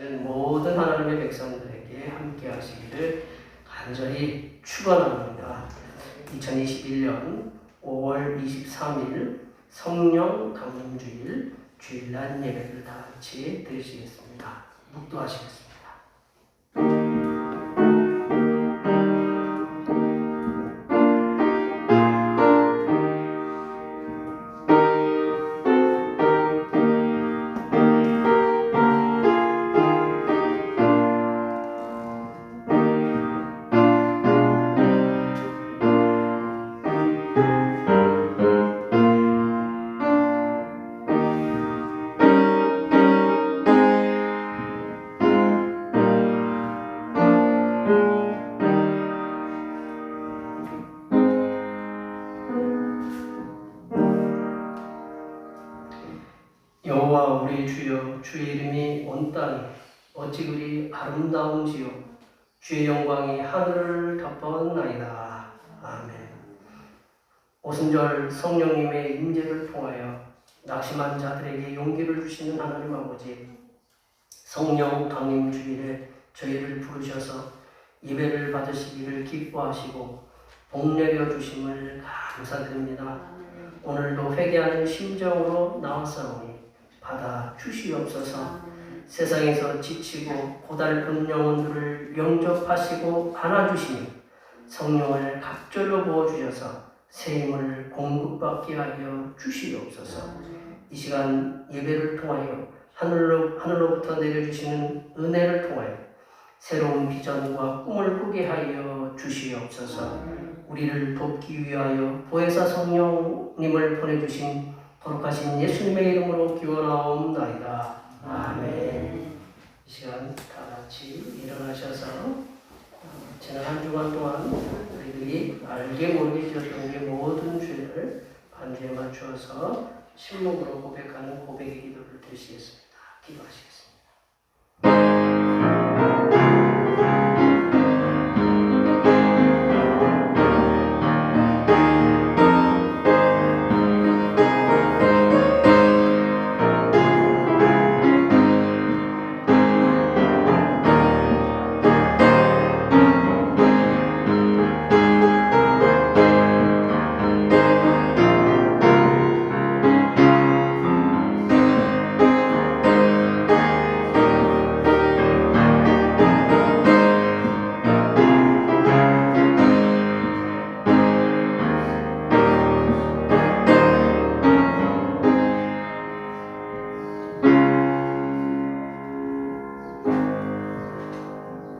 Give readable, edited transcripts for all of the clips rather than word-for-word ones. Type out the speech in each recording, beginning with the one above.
모든 하나님의 백성들에게 함께 하시기를 간절히 축원합니다. 2021년 5월 23일 성령 강림주일 주일날 예배를 다 같이 드리시겠습니다. 묵도하시겠습니다. 여호와 우리 주여, 주의 이름이 온 땅에 어찌 그리 아름다운지요. 주의 영광이 하늘을 덮었나이다. 아멘. 오순절 성령님의 임재를 통하여 낙심한 자들에게 용기를 주시는 하나님 아버지, 성령 강림 주일에 저희를 부르셔서 예배를 받으시기를 기뻐하시고 복내려 주심을 감사드립니다. 오늘도 회개하는 심정으로 나왔사오니 받아 주시옵소서. 세상에서 지치고 고달픈 영혼들을 영접하시고 안아주시며 성령을 갑절로 부어주셔서 새 힘을 공급받게 하여 주시옵소서. 이 시간 예배를 통하여 하늘로부터 내려주시는 은혜를 통하여 새로운 비전과 꿈을 꾸게 하여 주시옵소서. 우리를 돕기 위하여 보혜사 성령님을 보내주신 거룩하신 예수님의 이름으로 기원하옵나이다. 아멘. 이 시간 다 같이 일어나셔서 지난 한 주간 동안 우리들이 알게 모르게 지었던 우리의 모든 죄를 반주에 맞추어서 침묵으로 고백하는 고백의 기도를 드리시겠습니다. 기도하시겠습니다.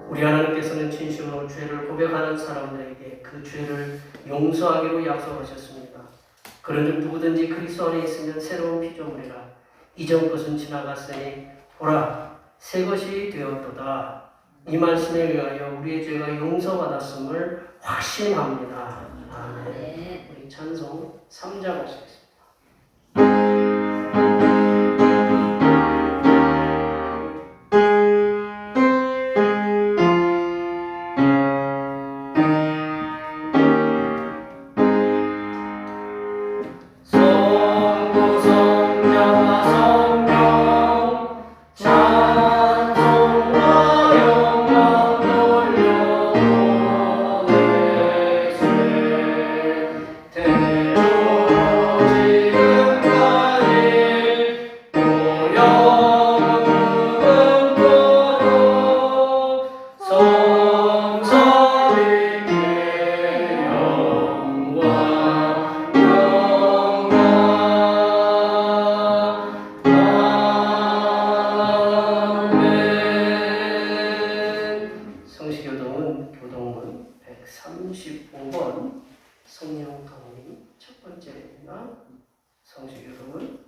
우리 하나님께서는 진심으로 죄를 고백하는 사람들에게 그 죄를 용서하기로 약속하셨습니다. 그러니 누구든지 그리스도 안에 있으면 새로운 피조물이라. 이전 것은 지나갔으니 보라 새 것이 되었도다. 이 말씀에 의하여 우리의 죄가 용서받았음을 확신합니다. 아멘. 우리 찬송 3장 하시겠습니다. 교동문 135번 성령 강림 첫 번째입니다. 성시교동은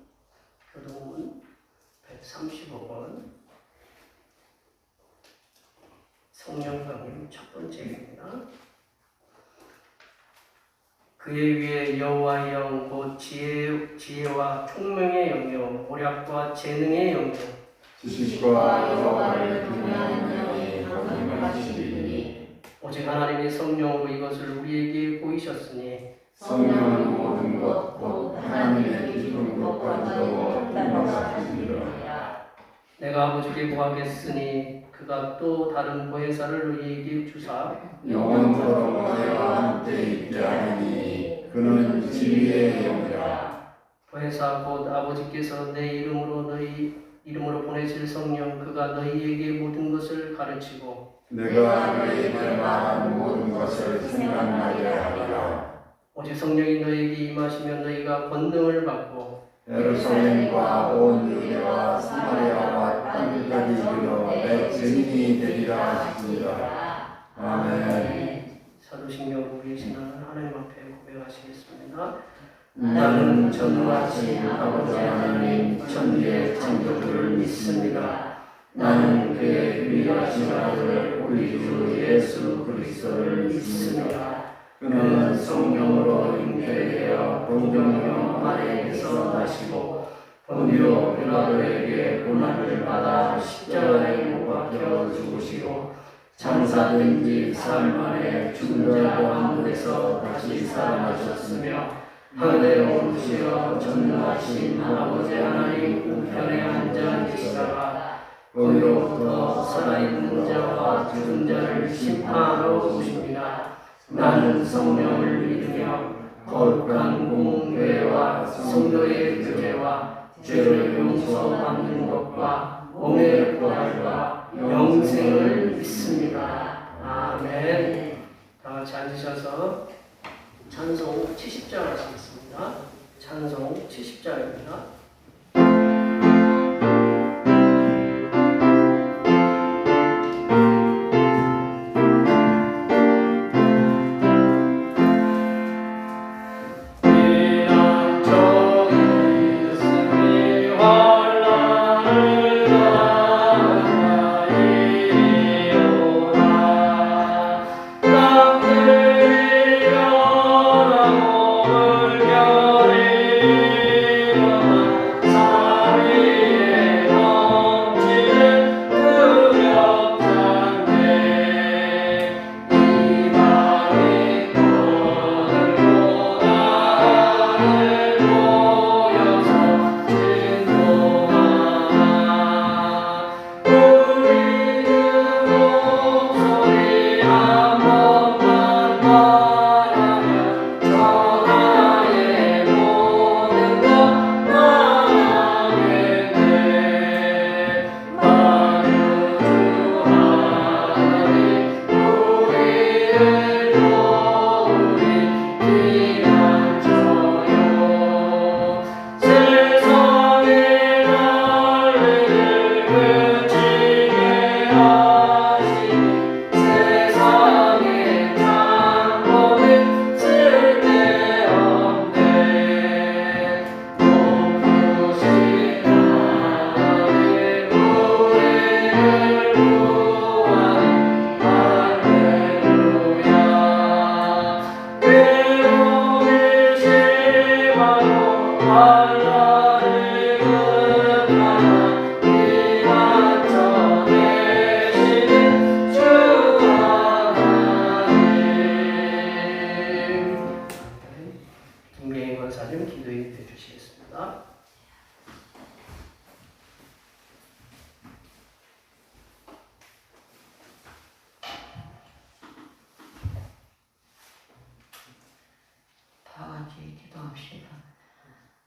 교동문 135번 성령 강림 첫 번째입니다. 그의 위에 여호와의 영 곧 지혜와 총명의 영이요 모략과 재능의 영이요 지식과 여호와를 경외하는 영이 강림하시리니 오직 하나님의 성령으로 이것을 우리에게 보이셨으니 성령은 모든 것 곧 하나님의 기준 것과 더불어 인도하시리라. 내가 아버지께 구하겠으니 그가 또 다른 보혜사를 너희에게 주사 영원토록 너희와 함께 있게 하리니 그는 진리의 영이라. 보혜사 곧 아버지께서 내 이름으로 너희 이름으로 보내실 성령 그가 너희에게 모든 것을 가르치고 내가 너희에게 말한 모든 것을 생각나게 하리라. 오직 성령이 너희에게 임하시면 너희가 권능을 받고 예루살렘과 온 유대와 사마리아와 땅끝까지 이르러 내 증인이 되리라 하시니라. 아멘. 사도신경 우리 신앙을 하나님 앞에 고백하시겠습니다. 나는 전능하신 아버지 하나님 천지의 창조주를 믿습니다. 나는 그의 위대하신 아들 우리 주 예수 그리스도를 믿습니다. 그는 성령으로 잉태되어 동정녀 마리아에게서 나시고 본디오 빌라도에게 고난을 받아 십자가에 못 박혀 죽으시고 장사된 지 사흘 만에 죽은 자 가운데서 다시 살아나셨으며 하늘에 오르시어 전능하신 아버지 하나님 우편에 앉아 계시다가 거기로부터 살아있는 자와 죽은 자를 심판하러 오십니다. 나는 성령을 믿으며 거룩한 공동교회와 성도의 교제와 죄를 용서받는 것과 몸의 부활과 영생을 믿습니다. 아멘. 다 같이 앉으셔서 찬송 70절 하시겠습니다. 찬송 70절입니다.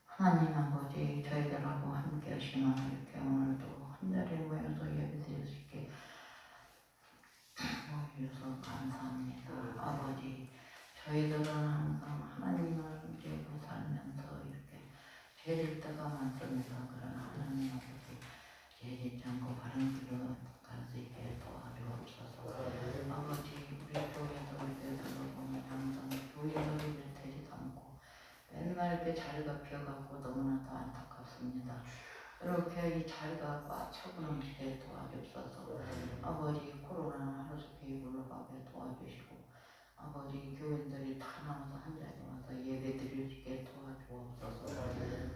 하나님 아버지 저희들하고 함께 하시면 이렇게 오늘도 한 자리에 모여서 예배드릴 수 있게 모여주셔서 감사합니다. 아버지 저희들은 항상 하나님을 믿고 살면서 이렇게 죄질 때가 많습니다. 그러나 하나님 아버지 죄짓지 않고 바른 길로 갈 수 있게 도와주옵소서. 아버지 우리 교회도 이렇게 들어보면 항상 교회를 되지도 않고 맨날 이렇게 자리가 비어갖고 너무나도 안타깝습니다. 이렇게 이 자리가 꽉 차고넘치게 도와주옵소서. 아버지 코로나는 하루속히 물러가게 도와주시고 아버지 교인들이 다 나와서 한 자리에 와서 예배 드릴 수 있게 도와주옵소서.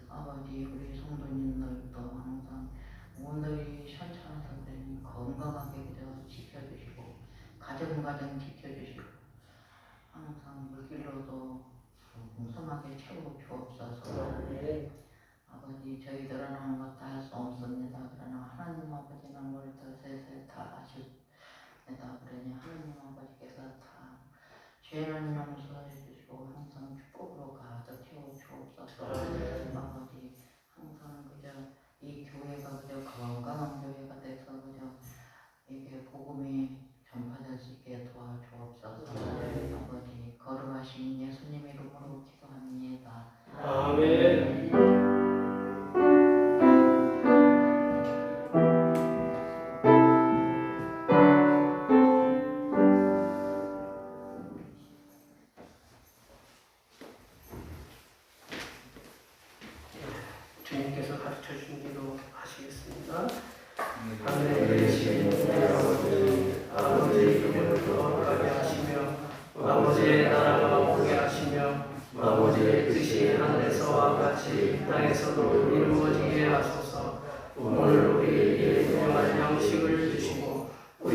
아버지 우리 성도님들도 항상 오늘이 현찬 선생님 건강하게 지켜주시고 가정 지켜주시고 항상 물길로도 풍성하게 채우고 주옵소서. 아버지 저희들은 아무것도 할 수 없습니다. 그러나 하나님만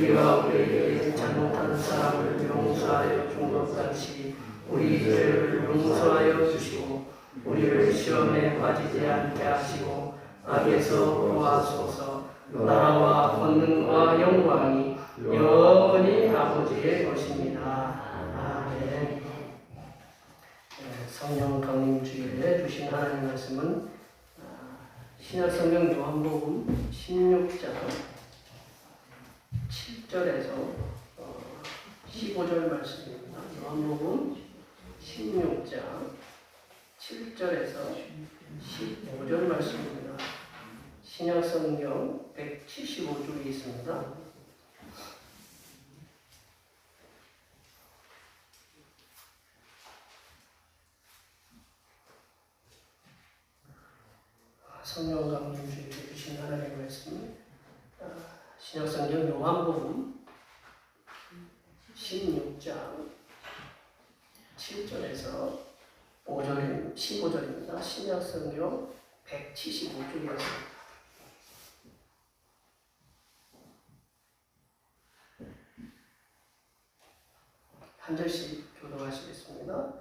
우리가 우리에게 잘못한 사람을 용서하여 준 것 같이 우리 죄를 용서하여 주시고 우리를 시험에 빠지지 않게 하시고 악에서 구하소서. 나라와 권능과 영광이 영원히 아버지의 것입니다. 아멘. 성령 강림 주일에 주신 하나님 말씀은 신약성경 요한복음 16장 7절에서 15절 말씀입니다. 요한복음 16장 7절에서 15절 말씀입니다. 신약성경 175쪽이 있습니다. 성령 강림 주일에 주신 하나님의 말씀, 신약성경 요한복음 16장 7절에서 15절입니다. 신약성경 175쪽이었습니다. 한 절씩 교독하시겠습니다.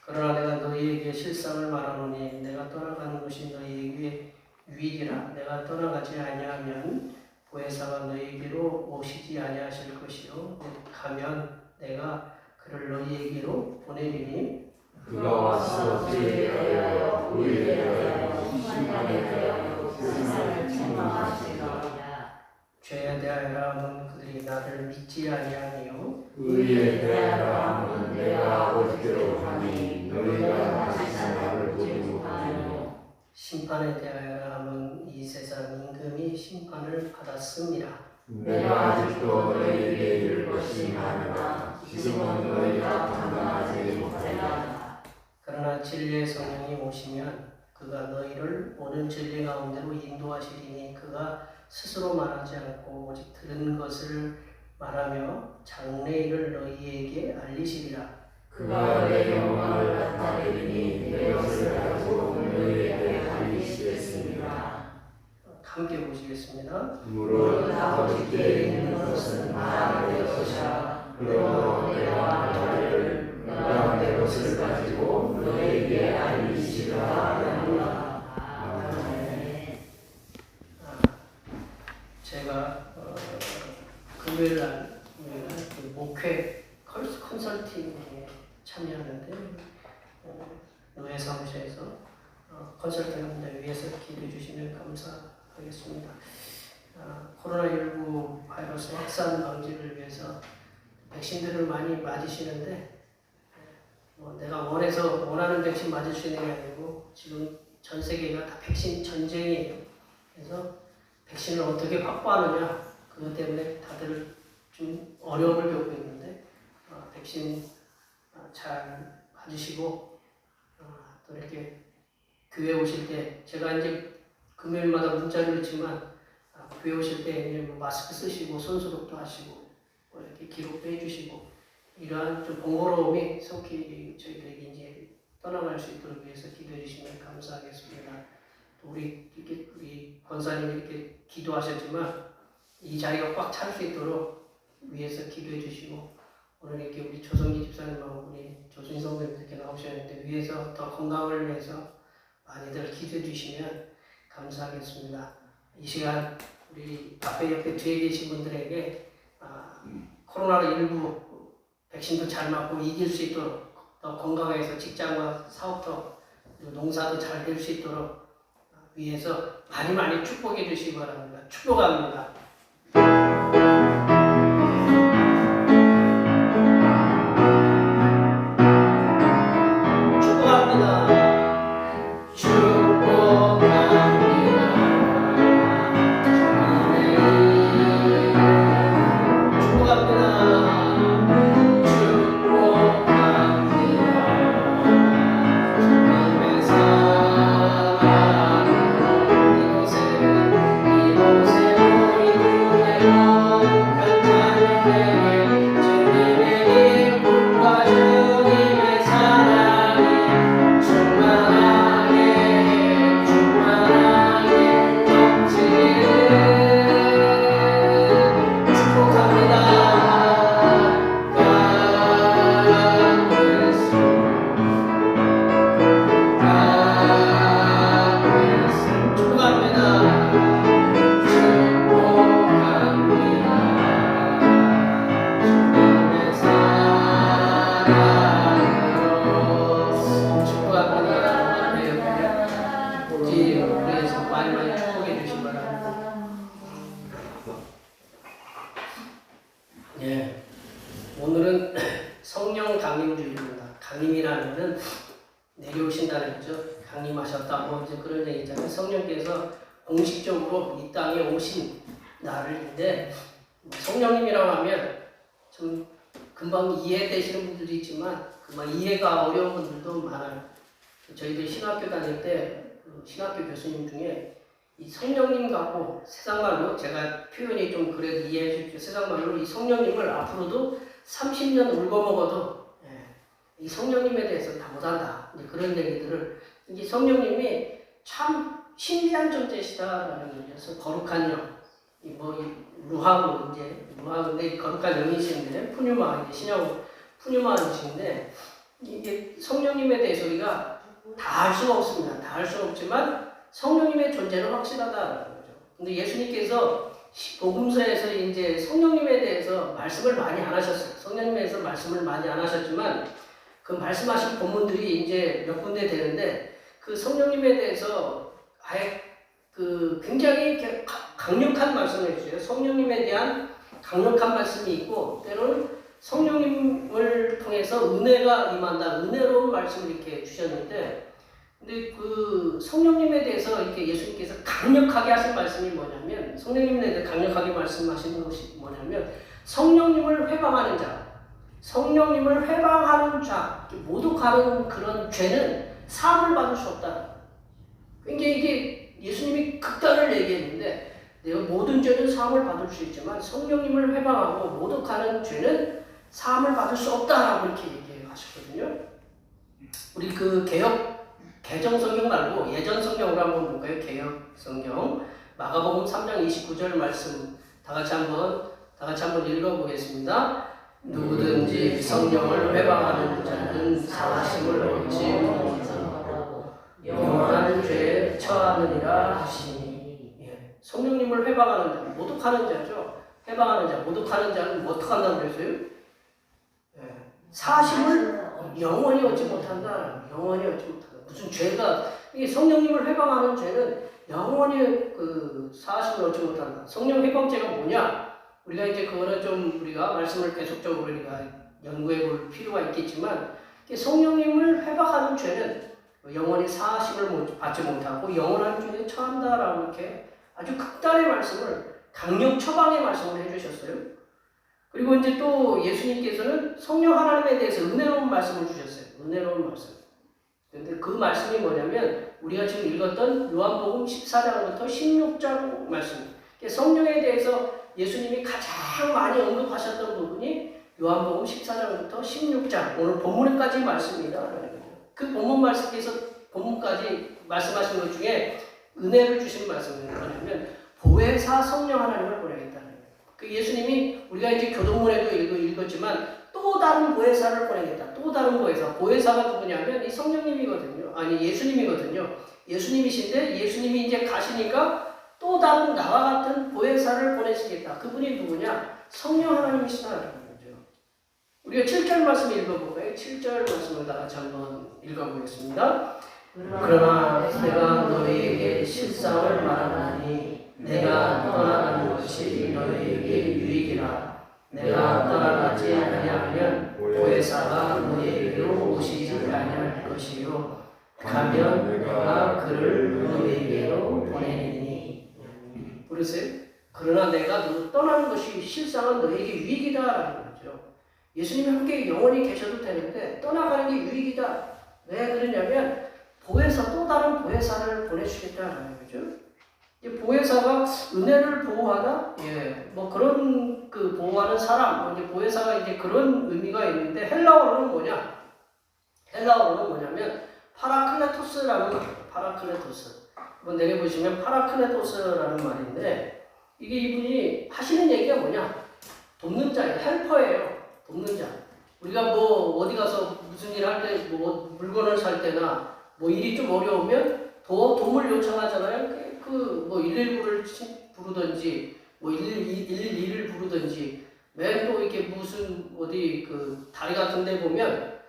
그러나 내가 너희에게 실상을 말하노니 내가 떠나가는 것이 너희에게 유익이라. 내가 떠나가지 아니하면 보혜사가 너희에게로 오시지 아니하실 것이요 가면 내가 그를 너희에게로 보내리니 그가 와서 너희에 대하여 우리에 대하여 심판에 대하여 세상을 책망하시리라. 죄에 대하여 하면 그들이 나를 믿지 아니하니요 의에 대하여 하면 내가 아버지께로 가니 너희가 다시 나를 보지 못하리요. 심판에 대하여 하면 이 세상 임금이 심판을 받았습니다. 내가 아직도 너희에게 이를 것이 많으나 지금은 너희가 감당하지 못하리라. 그러나 진리의 성령이 오시면 그가 너희를 모든 진리 가운데로 인도하시리니 그가 스스로 말하지 않고 오직 들은 것을 말하며 장래일을 너희에게 알리시리라. 그가 내 영광을 나타내리니 내 것을 가지고 너희에게 알리시겠습니다. 함께 보시겠습니다. 무릇 아버지께 있는 것은 다 내 것이라. 그러므로 내가 너희를 내 것을 가지고 너희에게 알리시리라 하노라. 제가 금요일날 그 목회 컨설팅에 참여하는데 노예 사무소에서 컨설팅하는데 위해서 기도해 주시면 감사하겠습니다. 코로나19 바이러스 확산 방지를 위해서 백신들을 많이 맞으시는데 내가 원하는 백신 맞을 수 있는 게 아니고 지금 전 세계가 다 백신 전쟁이에요. 그래서 백신을 어떻게 확보하느냐 그것 때문에 다들 좀 어려움을 겪고 있는데 백신 잘 맞으시고 또 이렇게 교회 오실 때 제가 이제 금요일마다 문자를 넣지만 교회 오실 때 이제 마스크 쓰시고 손소독도 하시고 이렇게 기록도 해주시고 이러한 좀 번거로움이 속히 저희들에게 이제 떠나갈 수 있도록 위해서 기도해 주시면 감사하겠습니다. 또 우리 권사님 이렇게 기도하셨지만 이 자리가 꽉 찰 수 있도록 위해서 기도해 주시고 오늘 이렇게 우리 조성기 집사님하고 우리 조순희 성도님 이렇게 나오셨는데 위해서 더 건강을 위해서 많이들 기도해 주시면 감사하겠습니다. 이 시간 우리 앞에 옆에 뒤에 계신 분들에게 코로나19 백신도 잘 맞고 이길 수 있도록 더 건강해서 직장과 사업도 그리고 농사도 잘 될 수 있도록 위해서 많이 축복해 주시기 바랍니다. 축복합니다. 축복합니다. 예, 오늘은 성령 강림주일입니다. 강림이라는 것은 내려오신다는 거죠. 강림하셨다 뭐 이제 그런 얘기잖아요. 성령께서 공식적으로 이 땅에 오신 날인데 성령님이라고 하면 좀 금방 이해되시는 분들도 있지만 금방 이해가 어려운 분들도 많아요. 저희들 신학교 다닐 때 그 신학교 교수님 중에 이 성령님하고 세상말로 제가 표현이 좀 그래도 이해해 주십시오. 세상말로 이 성령님을 앞으로도 30년 울거먹어도 이 성령님에 대해서 다 못한다. 이제 그런 얘기들을 이게 성령님이 참 신비한 존재시다라는 얘기에서 거룩한 영, 루하고 루하인데 거룩한 영이신데 푸뉴마 이제 신형 푸뉴마이신데 이게 성령님에 대해서 우리가 다 알 수가 없습니다. 다 알 수는 없지만 성령님의 존재는 확실하다라는 거죠. 근데 예수님께서 복음서에서 이제 성령님에 대해서 말씀을 많이 안 하셨어요. 성령님에 대해서 말씀을 많이 안 하셨지만 그 말씀하신 본문들이 이제 몇 군데 되는데 그 성령님에 대해서 아예 그 굉장히 강력한 말씀을 해주세요. 성령님에 대한 강력한 말씀이 있고 때로는 성령님을 통해서 은혜가 임한다. 은혜로운 말씀을 이렇게 주셨는데 근데 그 성령님에 대해서 이렇게 예수님께서 강력하게 하신 말씀이 뭐냐면 성령님에 대해서 강력하게 말씀하시는 것이 뭐냐면 성령님을 회방하는 자, 성령님을 회방하는 자, 모독하는 그런 죄는 사함을 받을 수 없다. 굉장히 이게 예수님이 극단을 얘기했는데 내가 모든 죄는 사함을 받을 수 있지만 성령님을 회방하고 모독하는 죄는 사함을 받을 수 없다라고 이렇게 얘기하셨거든요. 우리 그 개정 성경 말고 예전 성경으로 한번 볼까요? 개혁 성경 마가복음 3장 29절 말씀 다 같이 한번 읽어보겠습니다. 누구든지 성령을 회방하는 자는 사하심을 얻지 못하고 영원한 죄에 처하느니라 하시니. 성령님을 회방하는 자, 모독하는 자죠. 회방하는 자, 모독하는 자는 뭐 어떻게 한다고 그랬어요? 사하심을 영원히 얻지 못한다. 영원히 얻지 못한다. 무슨 죄가 이게 성령님을 회방하는 죄는 영원히 그 사하심을 얻지 못한다. 성령 회방죄가 뭐냐? 우리가 이제 그거는 좀 우리가 말씀을 계속적으로 우리가 연구해 볼 필요가 있겠지만 성령님을 회방하는 죄는 영원히 사하심을 받지 못하고 영원한 죄에 처한다라고 이렇게 아주 극단의 말씀을 강력 처방의 말씀을 해주셨어요. 그리고 이제 또 예수님께서는 성령 하나님에 대해서 은혜로운 말씀을 주셨어요. 은혜로운 말씀. 그런데 그 말씀이 뭐냐면 우리가 지금 읽었던 요한복음 14장부터 16장 말씀. 성령에 대해서 예수님이 가장 많이 언급하셨던 부분이 요한복음 14장부터 16장 오늘 본문까지 말씀입니다. 그 본문 말씀에서 본문까지 말씀하신 것 중에 은혜를 주신 말씀은 뭐냐면 보혜사 성령 하나님을 보내겠다는 거예요. 그 예수님이 우리가 이제 교동문에도 읽었지만 또 다른 보혜사를 보내겠다. 또 다른 보혜사. 보혜사가 누구냐면 이 성령님이거든요. 아니 예수님이거든요. 예수님이신데 예수님이 이제 가시니까 또 다른 나와 같은 보혜사를 보내시겠다. 그분이 누구냐? 성령 하나님이시다라는 거죠. 우리가 7절 말씀 읽어볼까요? 7절 말씀을 다 같이 한번 읽어보겠습니다. 그러나 내가 너희에게 실상을 말하나니 내가 떠나가는 것이 너희에게 유익이라. 내가 떠나가지 아니하면 보혜사가 너희에게로 오시지 아니할 것이요 가면 내가 그를 너희에게로 보내리니. 그러세요? 그러나 내가 너 떠나는 것이 실상은 너희에게 유익이다라는 거죠. 예수님이 함께 영원히 계셔도 되는데 떠나가는 게 유익이다. 왜 그러냐면 보혜사 또 다른 보혜사를 보내주겠다라는 거죠. 보혜사가 은혜를 보호하다, 뭐 그런 그 보호하는 사람, 이제 보혜사가 이제 그런 의미가 있는데 헬라어로는 뭐냐면 파라클레토스라는 거예요. 파라클레토스. 한번 내려보시면 파라클레토스라는 말인데 이게 이분이 하시는 얘기가 뭐냐? 돕는 자예요. 헬퍼예요. 돕는 자. 우리가 뭐 어디 가서 무슨 일 할 때 뭐 물건을 살 때나 뭐 일이 좀 어려우면 도움을 요청하잖아요. 그 뭐 119를 부르든지 뭐 112를 부르든지 맨 또 이렇게 무슨 어디 그 다리 같은 데 보면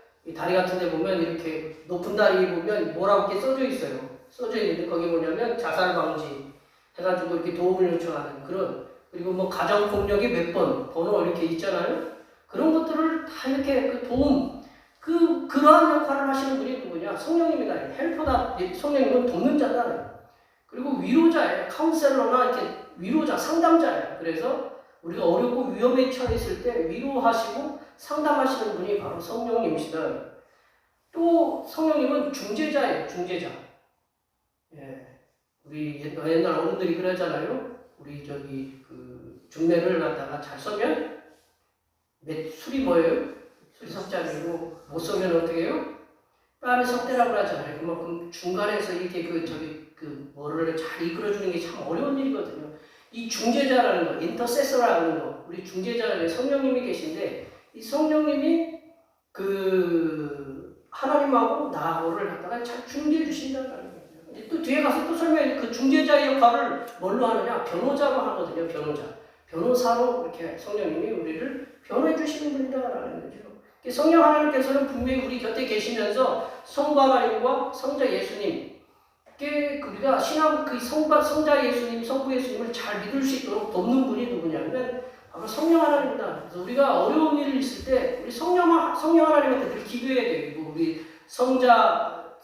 이렇게 높은 다리 보면 뭐라고 이렇게 써져 있어요. 써져 있는데 거기 뭐냐면 자살 방지 해가지고 이렇게 도움을 요청하는 그런 그리고 뭐 가정 폭력이 몇 번, 번호 이렇게 있잖아요. 그런 것들을 다 이렇게 그 도움, 그러한 역할을 하시는 분이 누구냐? 성령님이다. 헬퍼다. 성령님은 돕는 자다. 그리고 위로자예요. 카운셀러나 이렇게 위로자, 상담자예요. 그래서 우리가 어렵고 위험에 처했을 때 위로하시고 상담하시는 분이 바로 성령님이시다. 또 성령님은 중재자예요. 중재자. 예. 우리 옛날 어른들이 그러잖아요. 우리 그 중매를 갖다가 잘 써면 술이 뭐예요? 술이 석잔이고 못 써면 어떻게 해요? 뺨에 석대라고 하잖아요. 그만큼 중간에서 이렇게 뭐를 잘 이끌어주는 게 참 어려운 일이거든요. 이 중재자라는 거, 인터세서라는 거, 우리 중재자에 성령님이 계신데 이 성령님이 하나님하고 나하고를 갖다가 잘 중재해 주신다는 거예요. 또 뒤에 가서 또 설명해 그 중재자의 역할을 뭘로 하느냐? 변호자로 하거든요. 변호사로 이렇게 성령님이 우리를 변호해 주시는 분이다라는 거죠. 성령 하나님께서는 분명히 우리 곁에 계시면서 성부 하나님과 성자 예수님, 우리가 신앙 성자 예수님, 성부 예수님을 잘 믿을 수 있도록 돕는 분이 누구냐면 바로 성령 하나님이다. 그래서 우리가 어려운 일이 있을 때 우리 성령 하나님한테 늘 기도해야 돼요. 우리 성자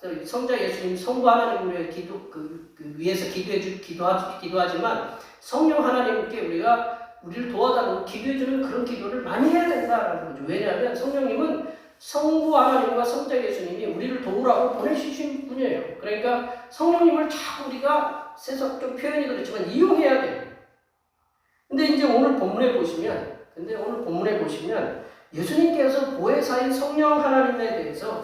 예수님, 성부 하나님을 위해서 기도하지만 성령 하나님께 우리를 도와달라고 기도해주는 그런 기도를 많이 해야 된다라는 거죠. 왜냐하면 성령님은 성부 하나님과 성자 예수님이 우리를 도우라고 보내주신 분이에요. 그러니까 성령님을 자꾸 우리가 세상 좀 표현이 그렇지만 이용해야 돼요. 근데 이제 오늘 본문에 보시면 예수님께서 보혜사인 성령 하나님에 대해서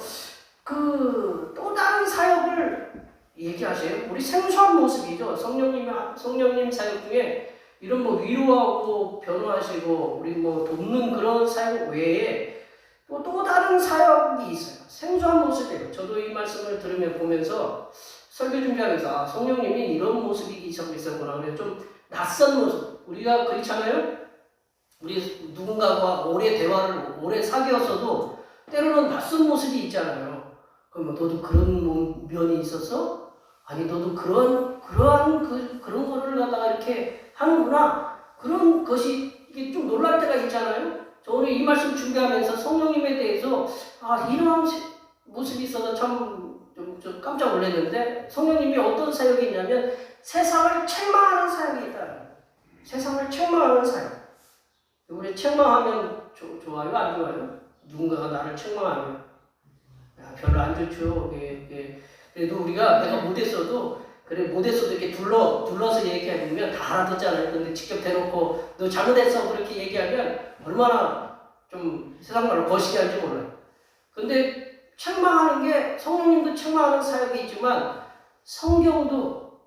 또 다른 사역을 얘기하세요. 우리 생소한 모습이죠. 성령님 사역 중에 이런 위로하고 변호하시고 우리 돕는 그런 사역 외에 또 다른 사역이 있어요. 생소한 모습이에요. 저도 이 말씀을 보면서 설교 준비하면서 성령님이 이런 모습이 있었구나. 그래서 좀 낯선 모습. 우리가 그렇잖아요. 우리 누군가와 오래 사귀었어도 때로는 낯선 모습이 있잖아요. 그럼 너도 그런 면이 있었어? 아니 너도 그런 거를 갖다가 이렇게 하는구나. 그런 것이 이게 좀 놀랄 때가 있잖아요. 저 오늘 이 말씀 준비하면서 성령님에 대해서 이런 모습이 있어서 좀 깜짝 놀랐는데 성령님이 어떤 사역이 있냐면 세상을 책망하는 사역이 있다. 세상을 책망하는 사역. 우리 책망하면 좋아요? 안 좋아요? 누군가가 나를 책망하면 별로 안 좋죠. 그래도 내가 못했어도 이렇게 둘러서 얘기하면 다 알아듣잖아요. 근데 직접 대놓고 너 잘못했어 그렇게 얘기하면 얼마나 좀 세상 말로 거시기 할지 몰라요. 근데 책망하는 게 성령님도 책망하는 사역이 있지만 성경도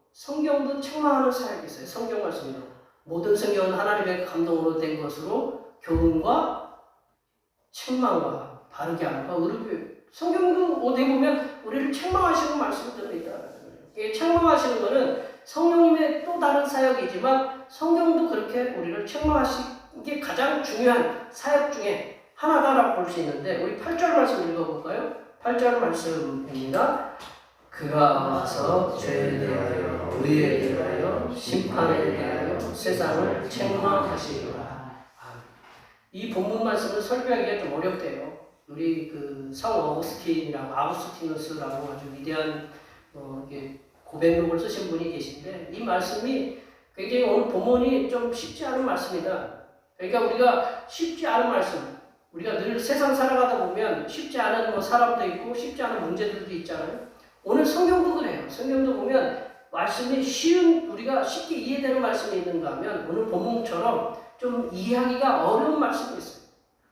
책망하는 사역이 있어요. 성경 말씀으로. 모든 성경은 하나님의 감동으로 된 것으로 교훈과 책망과 바르게 함과 의롭게 성경도 어디 보면 우리를 책망하시는 말씀이 들어있다. 책망하시는 것은 성령님의 또 다른 사역이지만 성경도 그렇게 우리를 책망하시는 게 가장 중요한 사역 중에 하나다라고 볼 수 있는데 우리 8절 말씀 읽어볼까요? 8절 말씀입니다. 그가 와서 죄에 대하여 의에 대하여 심판에 대하여 세상을 책망하시리라. 이 본문 말씀을 설교하기가 좀 어렵대요. 우리 성 아구스티누스라고 아주 위대한 고백록을 쓰신 분이 계신데 이 말씀이 굉장히 오늘 본문이 좀 쉽지 않은 말씀이다. 그러니까 우리가 쉽지 않은 말씀, 우리가 늘 세상 살아가다 보면 쉽지 않은 사람도 있고 쉽지 않은 문제들도 있잖아요. 오늘 성경도 그래요. 성경도 보면 말씀이 우리가 쉽게 이해되는 말씀이 있는가 하면 오늘 본문처럼 좀 이해하기가 어려운 말씀이 있어요.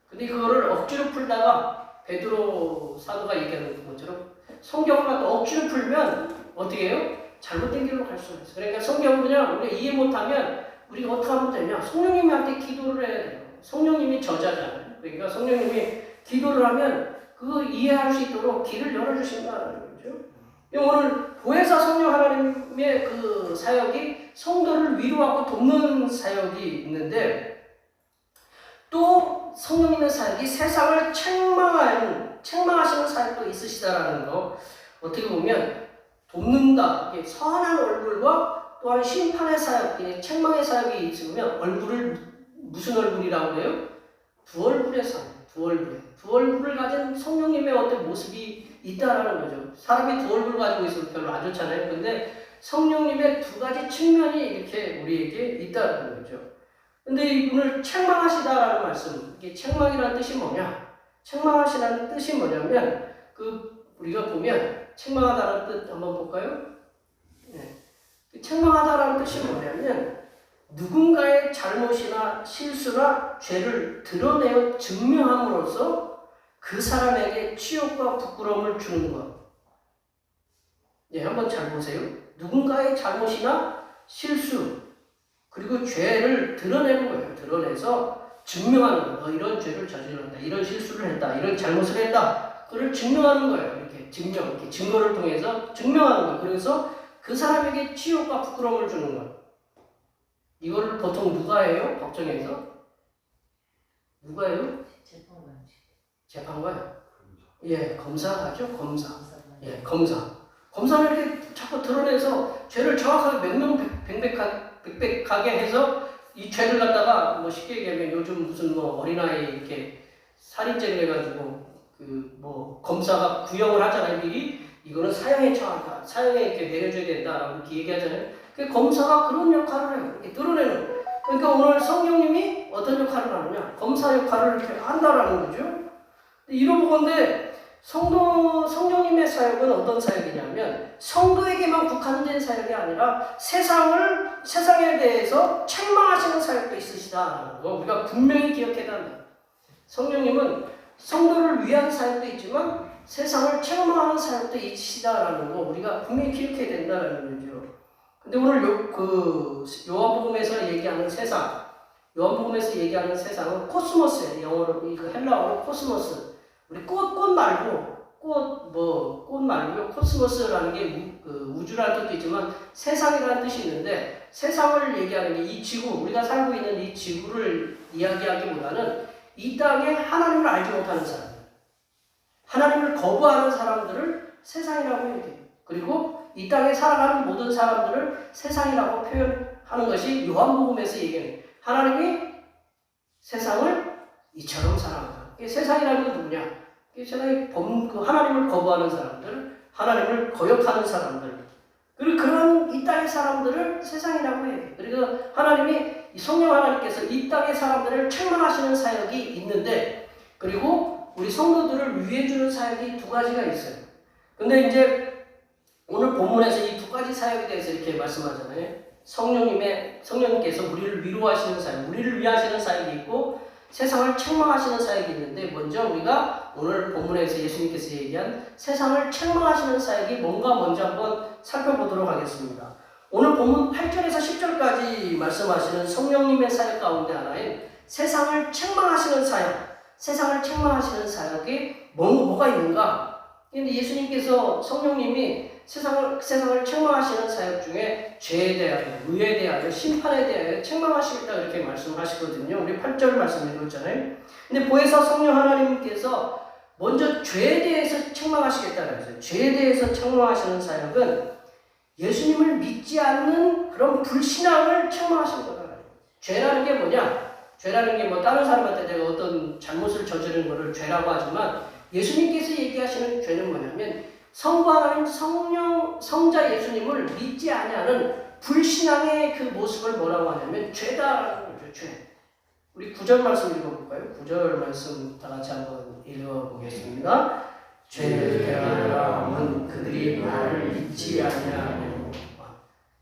근데 그거를 억지로 풀다가 베드로 사도가 얘기하는 것처럼 성경을 갖다 억지로 풀면 어떻게 해요? 잘못된 길로 갈 수가 있어요. 그러니까 성경을 그냥 우리가 이해 못하면 우리가 어떻게 하면 되냐? 성령님한테 기도를 해야 돼요. 성령님이 저자잖아요. 그러니까 성령님이 기도를 하면 그거 이해할 수 있도록 길을 열어주신다는 거죠. 오늘 보혜사 성령 하나님의 사역이 성도를 위로하고 돕는 사역이 있는데 또 성령님의 사역이 세상을 책망하시는 사역도 있으시다라는 거. 어떻게 보면 돕는다. 선한 얼굴과 또한 심판의 사역, 책망의 사역이 있으면 얼굴을 무슨 얼굴이라고 해요? 두 얼굴의 사역, 두 얼굴을 가진 성령님의 어떤 모습이 있다라는 거죠. 사람이 두 얼굴 가지고 있으면 별로 안 좋잖아요. 근데 성령님의 두 가지 측면이 이렇게 우리에게 있다는 거죠. 근데 이분을 책망하시다라는 말씀, 이게 책망이라는 뜻이 뭐냐? 책망하시다는 뜻이 뭐냐면, 우리가 보면, 책망하다라는 뜻 한번 볼까요? 네. 책망하다라는 뜻이 뭐냐면, 누군가의 잘못이나 실수나 죄를 드러내어 증명함으로써 그 사람에게 치욕과 부끄러움을 주는 것. 예, 한번 잘 보세요. 누군가의 잘못이나 실수, 그리고 죄를 드러내는 거예요. 드러내서 증명하는 거예요. 너 이런 죄를 저질렀다, 이런 실수를 했다, 이런 잘못을 했다. 그걸 증명하는 거예요. 이렇게 이렇게 증거를 통해서 증명하는 거예요. 그래서 그 사람에게 치욕과 부끄러움을 주는 거예요. 이거를 보통 누가 해요? 법정에서? 누가 해요? 재판관. 예, 검사가 하죠. 검사. 예, 검사는 이렇게 자꾸 드러내서 죄를 정확하게 명명백백하게 해서 이 죄를 갖다가 뭐 쉽게 얘기하면 요즘 무슨 뭐 어린아이 이렇게 살인죄를 해가지고 검사가 구형을 하잖아요. 미리 이거는 사형에 처한다, 사형에 이렇게 내려줘야 된다라고 이렇게 얘기하잖아요. 그 검사가 그런 역할을 해요. 이렇게 드러내는. 그러니까 오늘 성령님이 어떤 역할을 하느냐? 검사 역할을 이렇게 한다라는 거죠. 이런 건데 성령님의 사역은 어떤 사역이냐면 성도에게만 국한된 사역이 아니라 세상에 대해서 책망하시는 사역도 있으시다라는 거 우리가 분명히 기억해야 한다. 성령님은 성도를 위한 사역도 있지만 세상을 책망하는 사역도 있으시다라는 거 우리가 분명히 기억해야 된다는 거죠. 근데 오늘 요한복음에서 얘기하는 세상, 요한복음에서 얘기하는 세상은 코스모스예요. 영어로 헬라어로 코스모스. 우리 꽃 말고 꽃 말고요. 코스모스라는 게 우주라는 뜻도 있지만 세상이라는 뜻이 있는데 세상을 얘기하는 게 이 지구, 우리가 살고 있는 이 지구를 이야기하기보다는 이 땅에 하나님을 알지 못하는 사람들, 하나님을 거부하는 사람들을 세상이라고 얘기해요. 그리고 이 땅에 살아가는 모든 사람들을 세상이라고 표현하는 것이 요한복음에서 얘기해요. 하나님이 세상을 이처럼 사랑한다. 세상이라는 건 누구냐? 세상에 하나님을 거부하는 사람들, 하나님을 거역하는 사람들, 그리고 그런 이 땅의 사람들을 세상이라고 해요. 그리고 성령 하나님께서 이 땅의 사람들을 책망하시는 사역이 있는데, 그리고 우리 성도들을 위해주는 사역이 두 가지가 있어요. 근데 이제 오늘 본문에서 이 두 가지 사역에 대해서 이렇게 말씀하잖아요. 성령님께서 우리를 위로하시는 사역, 우리를 위하시는 사역이 있고 세상을 책망하시는 사역이 있는데 먼저 우리가 오늘 본문에서 예수님께서 얘기한 세상을 책망하시는 사역이 뭔가 먼저 한번 살펴보도록 하겠습니다. 오늘 본문 8절에서 10절까지 말씀하시는 성령님의 사역 가운데 하나인 세상을 책망하시는 사역이 뭐가 있는가? 근데 예수님께서 성령님이 세상을 책망하시는 사역 중에 죄에 대하여, 의에 대하여, 심판에 대하여 책망하시겠다 이렇게 말씀하시거든요. 우리 8절 말씀 읽었잖아요. 근데 보혜사 성령 하나님께서 먼저 죄에 대해서 책망하시겠다는 거죠. 죄에 대해서 책망하시는 사역은 예수님을 믿지 않는 그런 불신앙을 책망하시는 거다. 죄라는 게 뭐냐? 죄라는 게 다른 사람한테 내가 어떤 잘못을 저지른 거를 죄라고 하지만 예수님께서 얘기하시는 죄는 뭐냐면 성부 하나님 성자 예수님을 믿지 아니하는 불신앙의 그 모습을 뭐라고 하냐면 죄다라는 거죠. 죄. 우리 9절 말씀 읽어볼까요? 9절 말씀 다 같이 한번 읽어보겠습니다. 죄를 대하여는 그들이 나를 믿지 아니하고.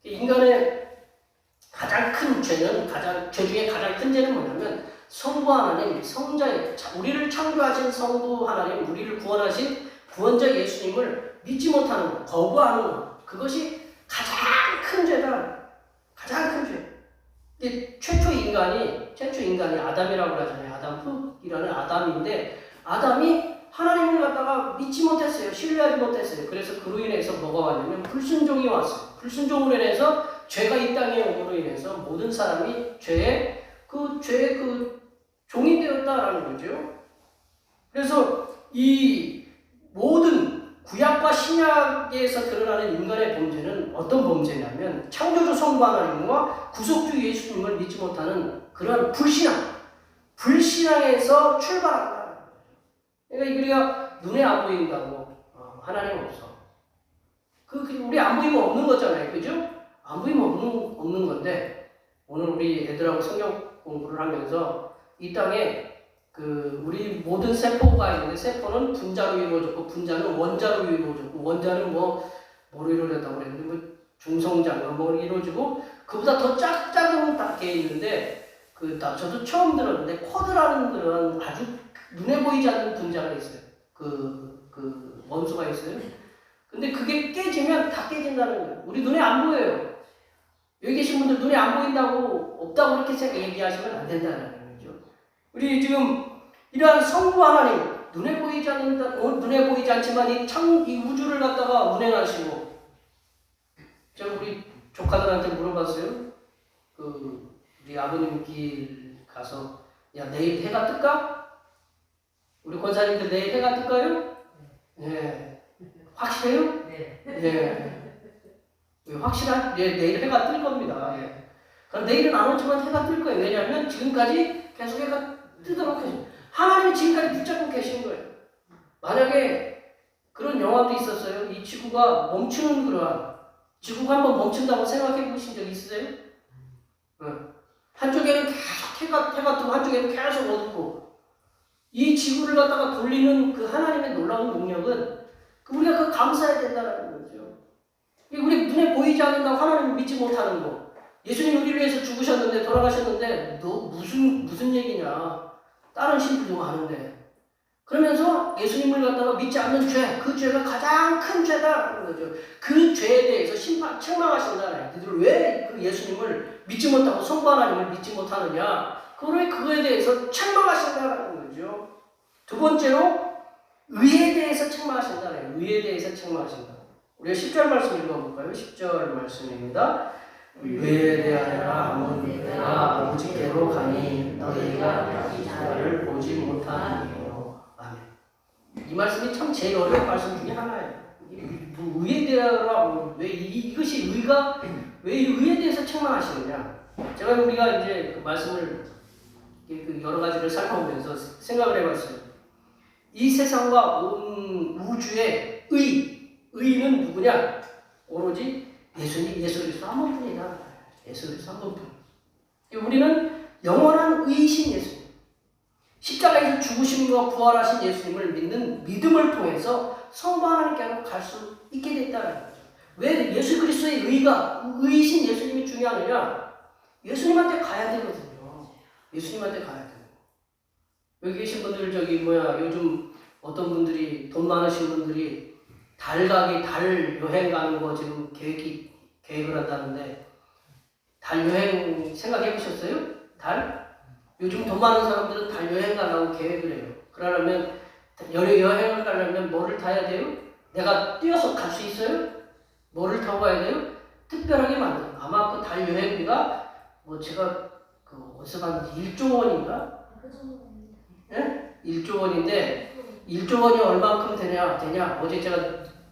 인간의 가장 큰 죄는 죄 중에 가장 큰 죄는 뭐냐면 성부 하나님, 우리를 창조하신 성부 하나님, 우리를 구원하신 구원자 예수님을 믿지 못하는 것, 거부하는 것, 그것이 가장 큰 죄다. 가장 큰 죄. 최초 인간이 아담이라고 하잖아요. 흑이라는 아담인데 아담이 하나님을 갖다가 믿지 못했어요. 신뢰하지 못했어요. 그래서 그로 인해서 뭐가 왔냐면 불순종이 왔어요. 불순종으로 인해서 죄가 이 땅에 오므로 인해서 모든 사람이 죄의 종이 되었다라는 거죠. 그래서 이 모든 구약과 구약과 신약에서 드러나는 인간의 범죄는 어떤 범죄냐면 창조주 성부 하나님과 구속주 예수님을 믿지 못하는 그런 불신앙에서 출발한다. 그러니까 우리가 눈에 안 보인다고 하나님 없어. 우리 안 보이면 없는 거잖아요, 그죠? 안 보이면 없는 건데 오늘 우리 애들하고 성경 공부를 하면서 이 땅에 우리 모든 세포가 있는데 세포는 분자로 이루어졌고 분자는 원자로 이루어졌고 원자는 뭐로 이루어졌다고 그랬는데 중성자인가 이루어지고 그보다 더 작은 단계에 있는데 저도 처음 들었는데 쿼드라는 그런 아주 눈에 보이지 않는 분자가 있어요. 원소가 있어요. 근데 그게 깨지면 다 깨진다는 거예요. 우리 눈에 안 보여요. 여기 계신 분들 눈에 안 보인다고 없다고 그렇게 얘기하시면 안 된다는 거죠. 우리 지금 이러한 성부 하나님 눈에 보이지 않지만 이 우주를 갖다가 운행하시고 제가 우리 조카들한테 물어봤어요. 우리 아버님 길 가서 야 내일 해가 뜰까? 우리 권사님들 내일 해가 뜰까요? 네. 확실해요? 네. 네. 확실한? 네, 내일 해가 뜰 겁니다. 예. 그럼 내일은 안 오지만 해가 뜰 거예요. 왜냐하면 지금까지 계속 해가 뜨도록 해요. 하나님이 지금까지 붙잡고 계신 거예요. 만약에 그런 영화도 있었어요. 이 지구가 멈추는 지구가 한번 멈춘다고 생각해 보신 적 있으세요? 한쪽에는 계속 해가 뜨고 한쪽에는 계속 어둡고 이 지구를 갖다가 돌리는 그 하나님의 놀라운 능력은 우리가 감사해야 된다는 거죠. 우리 눈에 보이지 않는다고 하나님을 믿지 못하는 거. 예수님 우리를 위해서 죽으셨는데 돌아가셨는데 너 무슨 얘기냐. 다른 신들도 많은데. 그러면서 예수님을 갖다가 믿지 않는 그 죄가 가장 큰 죄다라는 거죠. 그 죄에 대해서 책망하신다는 거예요. 왜 그 예수님을 믿지 못하고 성부 하나님을 믿지 못하느냐. 그거에 대해서 책망하신다는 거죠. 두 번째로 의에 대해서 책망하신다는 거예요. 의에 대해서 책망하신다. 우리가 10절 말씀 읽어볼까요? 10절 말씀입니다. 의에 대하여라 하면 내가 아버지께로 가니 너희가 다시 나를 보지 못하니요. 아멘. 이 말씀이 참 제일 어려운 말씀 중에 하나예요. 의에 대하여라 왜 이것이 왜 의에 대해서 책망하시느냐? 제가 우리가 이제 그 말씀을 여러 가지를 살펴보면서 생각을 해봤어요. 이 세상과 온 우주의 의는 누구냐? 오로지 예수 그리스도 한 분뿐이다. 예수 그리스도 한 분뿐. 우리는 영원한 의이신 예수님, 십자가에서 죽으심과 부활하신 예수님을 믿는 믿음을 통해서 성부 하나님께로 갈 수 있게 됐다는 거죠. 왜 예수 그리스도의 의이신 예수님이 중요하느냐? 예수님한테 가야 되거든요. 예수님한테 가야 돼요. 여기 계신 분들 요즘 어떤 분들이 돈 많으신 분들이 달 여행 가는 거 지금 계획을 한다는데 달 여행 생각해 보셨어요? 요즘 돈 많은 사람들은 달 여행 가려고 계획을 해요. 그러려면 여행을 가려면 뭐를 타야 돼요? 내가 뛰어서 갈 수 있어요? 뭐를 타고 가야 돼요? 특별하게 만들어요. 아마 그 달 여행비가 제가 어디서 봤는지 1조 원인가? 네? 1조 원인데 1조 원이 얼마큼 되냐? 어제 제가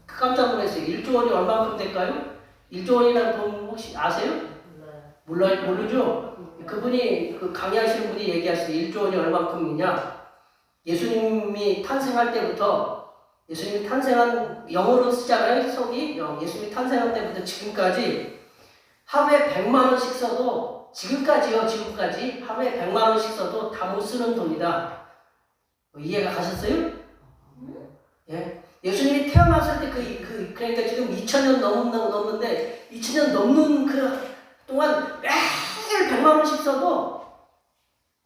깜짝 놀랐어요. 1조 원이 얼마큼 될까요? 1조 원이라는 돈 혹시 아세요? 모르죠? 그분이 강의하시는 분이 얘기하시죠. 1조 원이 얼마큼이냐? 예수님이 탄생할 때부터 예수님이 탄생한 영어로 쓰잖아요. 속이 예수님이 탄생할 때부터 지금까지 하루에 100만 원씩 써도 지금까지 하루에 100만 원씩 써도 다 못 쓰는 돈이다. 이해가 가셨어요? 예. 예수님이 태어났을 때 그러니까 지금 2000년 넘는데 2000년 넘는 그 동안 매일 100만 원씩 써도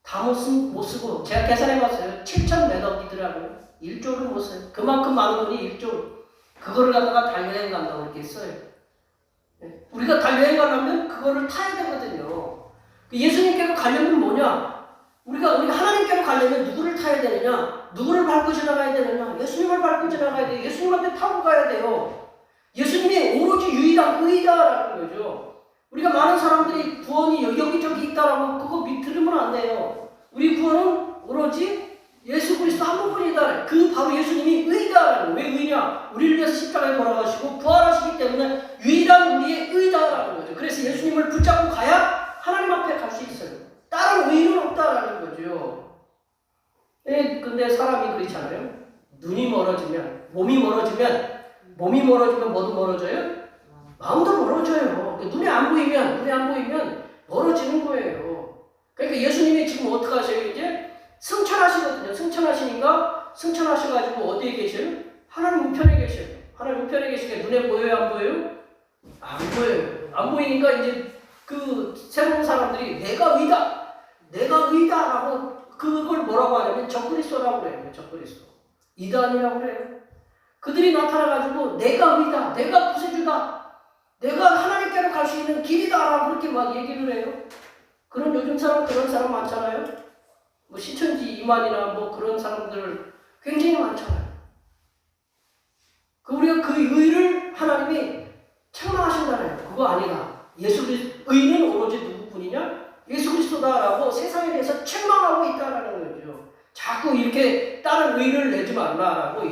다 못 쓰고 제가 계산해봤어요. 7천 몇 억이더라고요. 1조를 못 써요. 그만큼 많은 돈이 1조. 그거를 갖다가 달여행 간다고 이렇게 써요. 예. 우리가 달여행 가려면 그거를 타야 되거든요. 예수님께로 가려면 뭐냐? 우리가 하나님께로 가려면 누구를 타야 되느냐? 누구를 밟고 지나가야 되느냐? 예수님을 밟고 지나가야 돼요. 예수님한테 타고 가야 돼요. 예수님이 오로지 유일한 의다라는 거죠. 우리가 많은 사람들이 구원이 여기저기 있다라고 그거 들으면 안 돼요. 우리 구원은 오로지 예수 그리스도 한 분뿐이다. 그 바로 예수님이 의다라는. 왜 의냐? 우리를 위해서 십자가에 돌아가시고 부활하시기 때문에 유일한 우리의 의다라는 거죠. 그래서 예수님을 붙잡고 가야 하나님 앞에 갈 수 있어요. 다른 의는 없다라는 거죠. 근데 사람이 그렇잖아요. 눈이 멀어지면, 몸이 멀어지면 뭐도 멀어져요? 마음도 멀어져요. 눈에 안 보이면 멀어지는 거예요. 그러니까 예수님이 지금 어떻게 하세요? 이제 승천하시거든요. 승천하셔가지고 어디에 계셔요? 하나님 우편에 계셔요. 하나님 우편에 계시게 눈에 보여요? 안 보여요? 안 보여요. 안 보이니까 이제 그 새로운 사람들이 내가 의다라고 그걸 뭐라고 하냐면 적그리스도라고 그래요. 적그리스도. 이단이라고 그래요. 그들이 나타나가지고 내가 의다, 내가 구세주다, 내가 하나님께로 갈 수 있는 길이다라고 그렇게 막 얘기를 해요. 요즘 그런 사람 많잖아요. 뭐 신천지 이만이나 뭐 그런 사람들 굉장히 많잖아요. 우리가 그 의를 하나님이 책망하신다네요. 그거 아니다. 의는 오로지 누구뿐이냐? 예수 그리스도다라고 세상에 대해서 책망하고 있다라는 거죠. 자꾸 이렇게 다른 의를 내지 말라라고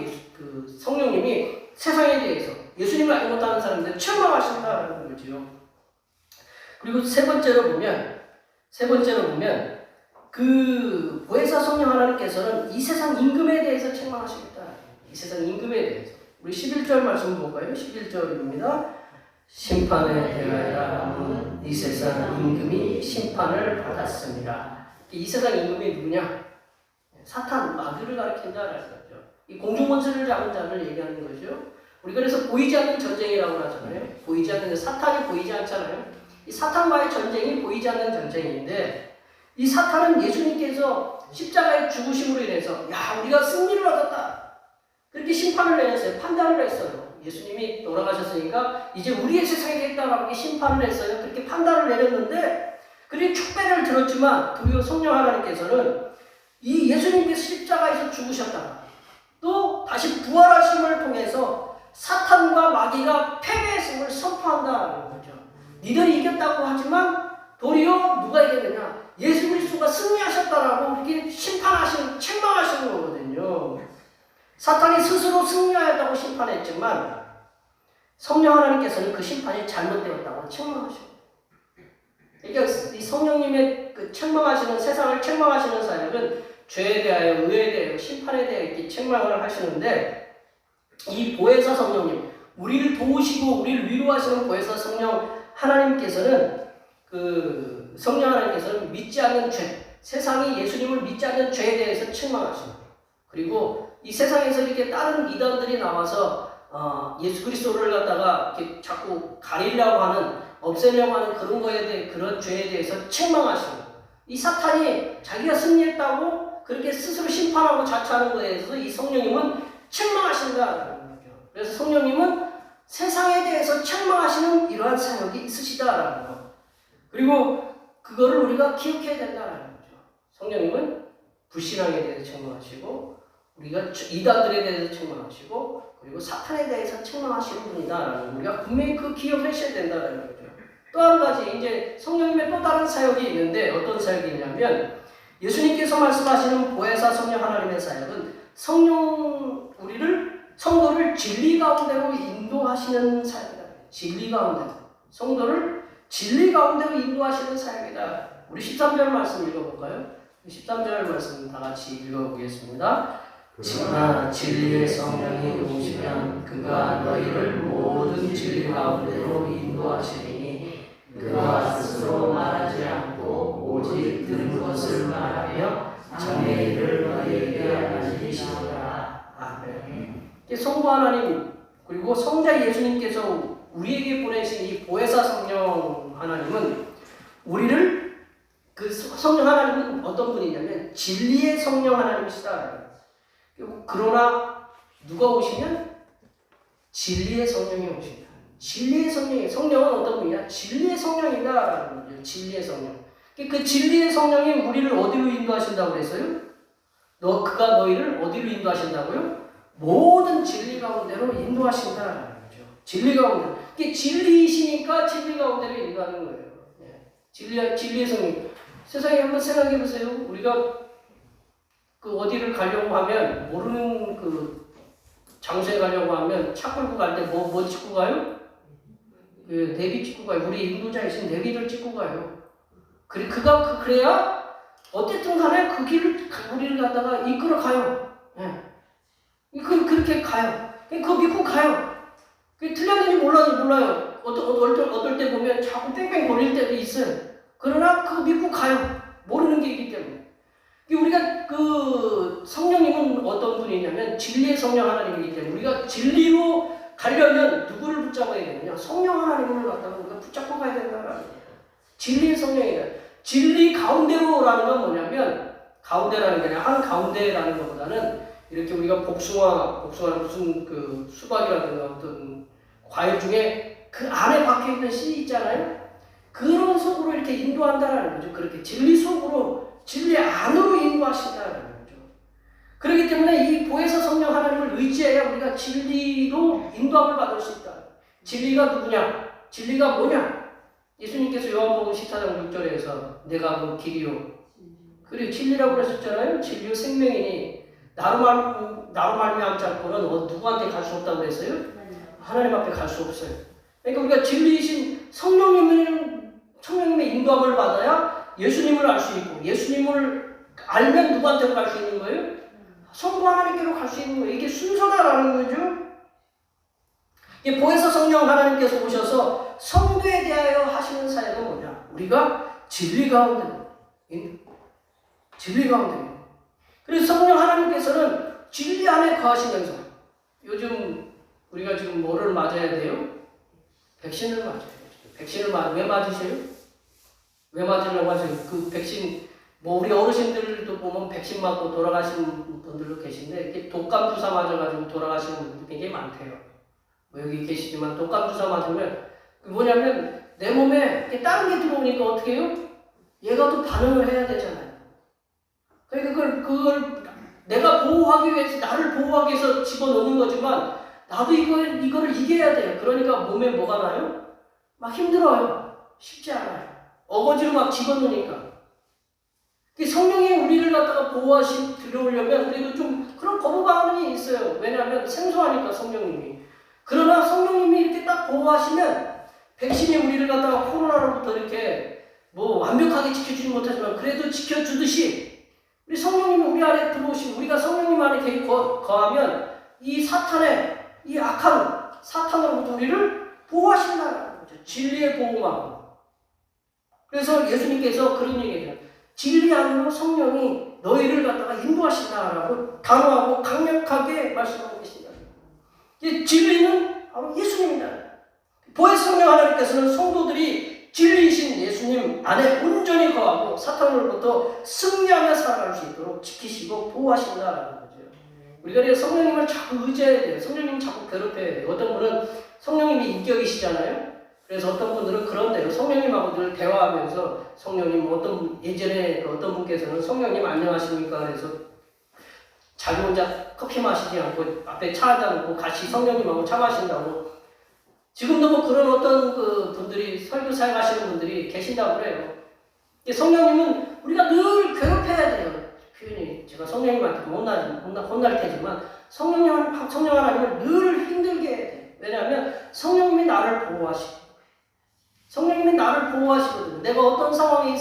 성령님이 세상에 대해서 예수님을 알지 못하는 사람들 책망하신다라는 거죠. 그리고 세 번째로 보면 그 보혜사 성령 하나님께서는 이 세상 임금에 대해서 책망하십니다. 이 세상 임금에 대해서. 우리 11절 말씀 볼까요? 11절입니다. 심판에 대하여 남은 이 세상 임금이 심판을 받았습니다. 이 세상 임금이 누구냐? 사탄, 마귀를 가리킨다라는 거죠. 이 공중권세를 잡은 자를 얘기하는 거죠. 우리 그래서 보이지 않는 전쟁이라고 하잖아요. 보이지 않는, 사탄이 보이지 않잖아요. 이 사탄과의 전쟁이 보이지 않는 전쟁인데, 이 사탄은 예수님께서 십자가의 죽으심으로 인해서 우리가 승리를 얻었다, 그렇게 심판을 내렸어요. 판단을 했어요. 예수님이 돌아가셨으니까 이제 우리의 세상이 됐다라고 심판을 했어요. 그렇게 판단을 내렸는데, 그리고 축배를 들었지만 그리고 성령 하나님께서는 이 예수님께서 십자가에서 죽으셨다가 또 다시 부활하심을 통해서 사탄과 마귀가 패배했음을 선포한다는 거죠. 니들이 이겼다고 하지만 도리어 누가 이겼느냐? 예수 그리스도가 승리하셨다라고 이렇게 책망하시는 거거든요. 사탄이 스스로 승리하였다고 심판했지만 성령 하나님께서는 그 심판이 잘못되었다고 책망하십니다. 그러니까 이 성령님의 그 세상을 책망하시는 사역은 죄에 대하여, 의에 대하여, 심판에 대하여 이렇게 책망을 하시는데, 이 보혜사 성령님, 우리를 도우시고 우리를 위로하시는 보혜사 성령 하나님께서는 성령 하나님께서는 믿지 않는 죄, 세상이 예수님을 믿지 않는 죄에 대해서 책망하십니다. 그리고 이 세상에서 이렇게 다른 이단들이 나와서 예수 그리스도를 갖다가 이렇게 자꾸 가리려고 하는, 없애려고 하는 그런 거에 대해, 그런 죄에 대해서 책망하십니다. 이 사탄이 자기가 승리했다고 그렇게 스스로 심판하고 자처하는 것에 대해서 이 성령님은 책망하신다라는 거죠. 그래서 성령님은 세상에 대해서 책망하시는 이러한 사역이 있으시다라는 거. 그리고 그거를 우리가 기억해야 된다라는 거죠. 성령님은 불신앙에 대해서 책망하시고, 우리가 이단들에 대해서 책망하시고, 그리고 사탄에 대해서 책망하시는 분이다라는 거. 우리가 분명히 그 기억하셔야 된다라는 거죠. 또 한 가지, 이제 성령님의 또 다른 사역이 있는데, 어떤 사역이 있냐면, 예수님께서 말씀하시는 보혜사 성령 하나님의 사역은 성도를 진리 가운데로 인도하시는 사역이다. 진리 가운데로. 성도를 진리 가운데로 인도하시는 사역이다. 우리 13절 말씀 읽어볼까요? 13절 말씀 다 같이 읽어보겠습니다. 그러나 진리의 성령이 오시면 그가 너희를 모든 진리 가운데로 인도하시리니 그가 스스로 말하지 않고 오직 들은 것을 말하며 자기의 일을 너희에게 알리시리라. 아멘. 성부 하나님, 그리고 성자 예수님께서 우리에게 보내신 이 보혜사 성령 하나님은 우리를, 그 성령 하나님은 어떤 분이냐면 진리의 성령 하나님이시다. 그러나 누가 오시면 진리의 성령이 오신다. 진리의 성령은 어떤 분이냐? 진리의 성령이다라는 거죠. 진리의 성령. 그 진리의 성령이 우리를 어디로 인도하신다고 그랬어요? 그가 너희를 어디로 인도하신다고요? 모든 진리 가운데로 인도하신다라는 거죠. 진리 가운데. 이게 진리이시니까 진리 가운데로 인도하는 거예요. 진리의 성령. 세상에 한번 생각해 보세요. 우리가 그 어디를 가려고 하면 모르는 그 장소에 가려고 하면 차 끌고 갈 때 뭐 찍고 가요? 그 내비 찍고 가요. 우리 인도자이신 내비를 찍고 가요. 그래야 어쨌든 간에 그 길을 우리를 갖다가 이끌어 가요. 예. 그렇게 가요. 그거 믿고 가요. 그게 틀렸는지 몰라요. 어떨 때 보면 자꾸 뺑뺑 돌릴 때도 있어요. 그러나 그거 믿고 가요. 모르는 게 있기 때문에. 우리가 그 성령님은 어떤 분이냐면 진리의 성령 하나님이기 때문에 우리가 진리로 가려면 누구를 붙잡아야 되느냐? 성령 하나님을 갖다가 우리가 붙잡고 가야 된다는 거예요. 진리의 성령이다. 진리 가운데로라는 건 뭐냐면 가운데라는 게 아니라 한 가운데라는 것보다는 이렇게 우리가 복숭아는 무슨 그 수박이라든가 어떤 과일 중에 그 안에 박혀 있는 씨 있잖아요. 그런 속으로 이렇게 인도한다라는 거죠. 그렇게 진리 속으로 진리 안으로 인도하신다는 거죠. 그렇기 때문에 이 보혜사 성령 하나님을 의지해야 우리가 진리로 인도함을 받을 수 있다. 진리가 누구냐? 진리가 뭐냐? 예수님께서 요한복음 14장 6절에서 내가 그 길이요. 그리고 진리라고 그러셨잖아요. 진리요 생명이니 나로 말미암지 않고는 누구한테 갈 수 없다고 그랬어요? 하나님 앞에 갈 수 없어요. 그러니까 우리가 진리이신 성령님의 인도함을 받아야 예수님을 알 수 있고 예수님을 알면 누구한테로 갈 수 있는 거예요? 성부 하나님께로 갈 수 있는 거예요. 이게 순서다라는 거죠. 보혜사 성령 하나님께서 오셔서 성도에 대하여 하시는 사역은 뭐냐? 우리가 진리 가운데 그래서 성령 하나님께서는 진리 안에 거하시면서 요즘 우리가 지금 뭐를 맞아야 돼요? 백신을 맞아야 돼요. 백신을 왜 맞으세요? 왜 맞으려고 하세요? 그 백신 우리 어르신들도 보면 백신 맞고 돌아가시는 분들도 계신데 독감 주사 맞아가지고 돌아가시는 분들도 굉장히 많대요. 여기 계시지만 독감 주사 맞으면 뭐냐면 내 몸에 다른 게 들어오니까 어떻게 해요? 얘가 또 반응을 해야 되잖아요. 그러니까 그걸 내가 보호하기 위해서 나를 보호하기 위해서 집어넣는 거지만 나도 이거를 이겨야 돼요. 그러니까 몸에 뭐가 나요? 막 힘들어요. 쉽지 않아요. 어거지로 막 집어넣으니까. 성령이 우리를 갖다가 들어오려면 우리도 좀 그런 거부 반응이 있어요. 왜냐하면 생소하니까 성령님이. 그러나 성령님이 이렇게 딱 보호하시면 백신이 우리를 갖다가 코로나로부터 이렇게 완벽하게 지켜주지 못하지만 그래도 지켜주듯이 우리 성령님이 우리 안에 들어오시면 우리가 성령님 안에 거하면 이 사탄의 이 악한 사탄으로부터 우리를 보호하신다는 거죠. 진리의 보호망. 그래서 예수님께서 그런 얘기해요. 진리 안으로 성령이 너희를 갖다가 인도하신다라고 단호하고 강력하게 말씀하고 계십니다. 진리는 바로 예수님이다. 보혜사 성령 하나님께서는 성도들이 진리이신 예수님 안에 온전히 거하고 사탄으로부터 승리하며 살아갈 수 있도록 지키시고 보호하신다라는 거죠. 우리가 성령님을 자꾸 의지해야 돼요. 성령님 자꾸 괴롭혀야 돼요. 어떤 분은 성령님이 인격이시잖아요. 그래서 어떤 분들은 그런데요. 성령님하고 늘 대화하면서 성령님 예전에 어떤 분께서는 성령님 안녕하십니까? 그래서 자기 혼자 커피 마시지 않고 앞에 차 한잔 놓고 같이 성령님하고 차 마신다고. 지금도 그런 어떤 분들이 설교 사역하시는 분들이 계신다고 그래요. 성령님은 우리가 늘 괴롭혀야 돼요. 표현이 제가 성령님한테 혼날 테지만 성령 하나님을 늘 힘들게 해야 돼요. 왜냐하면 성령님이 나를 보호하시고 성령님이 나를 보호하시거든요. 내가 어떤 상황에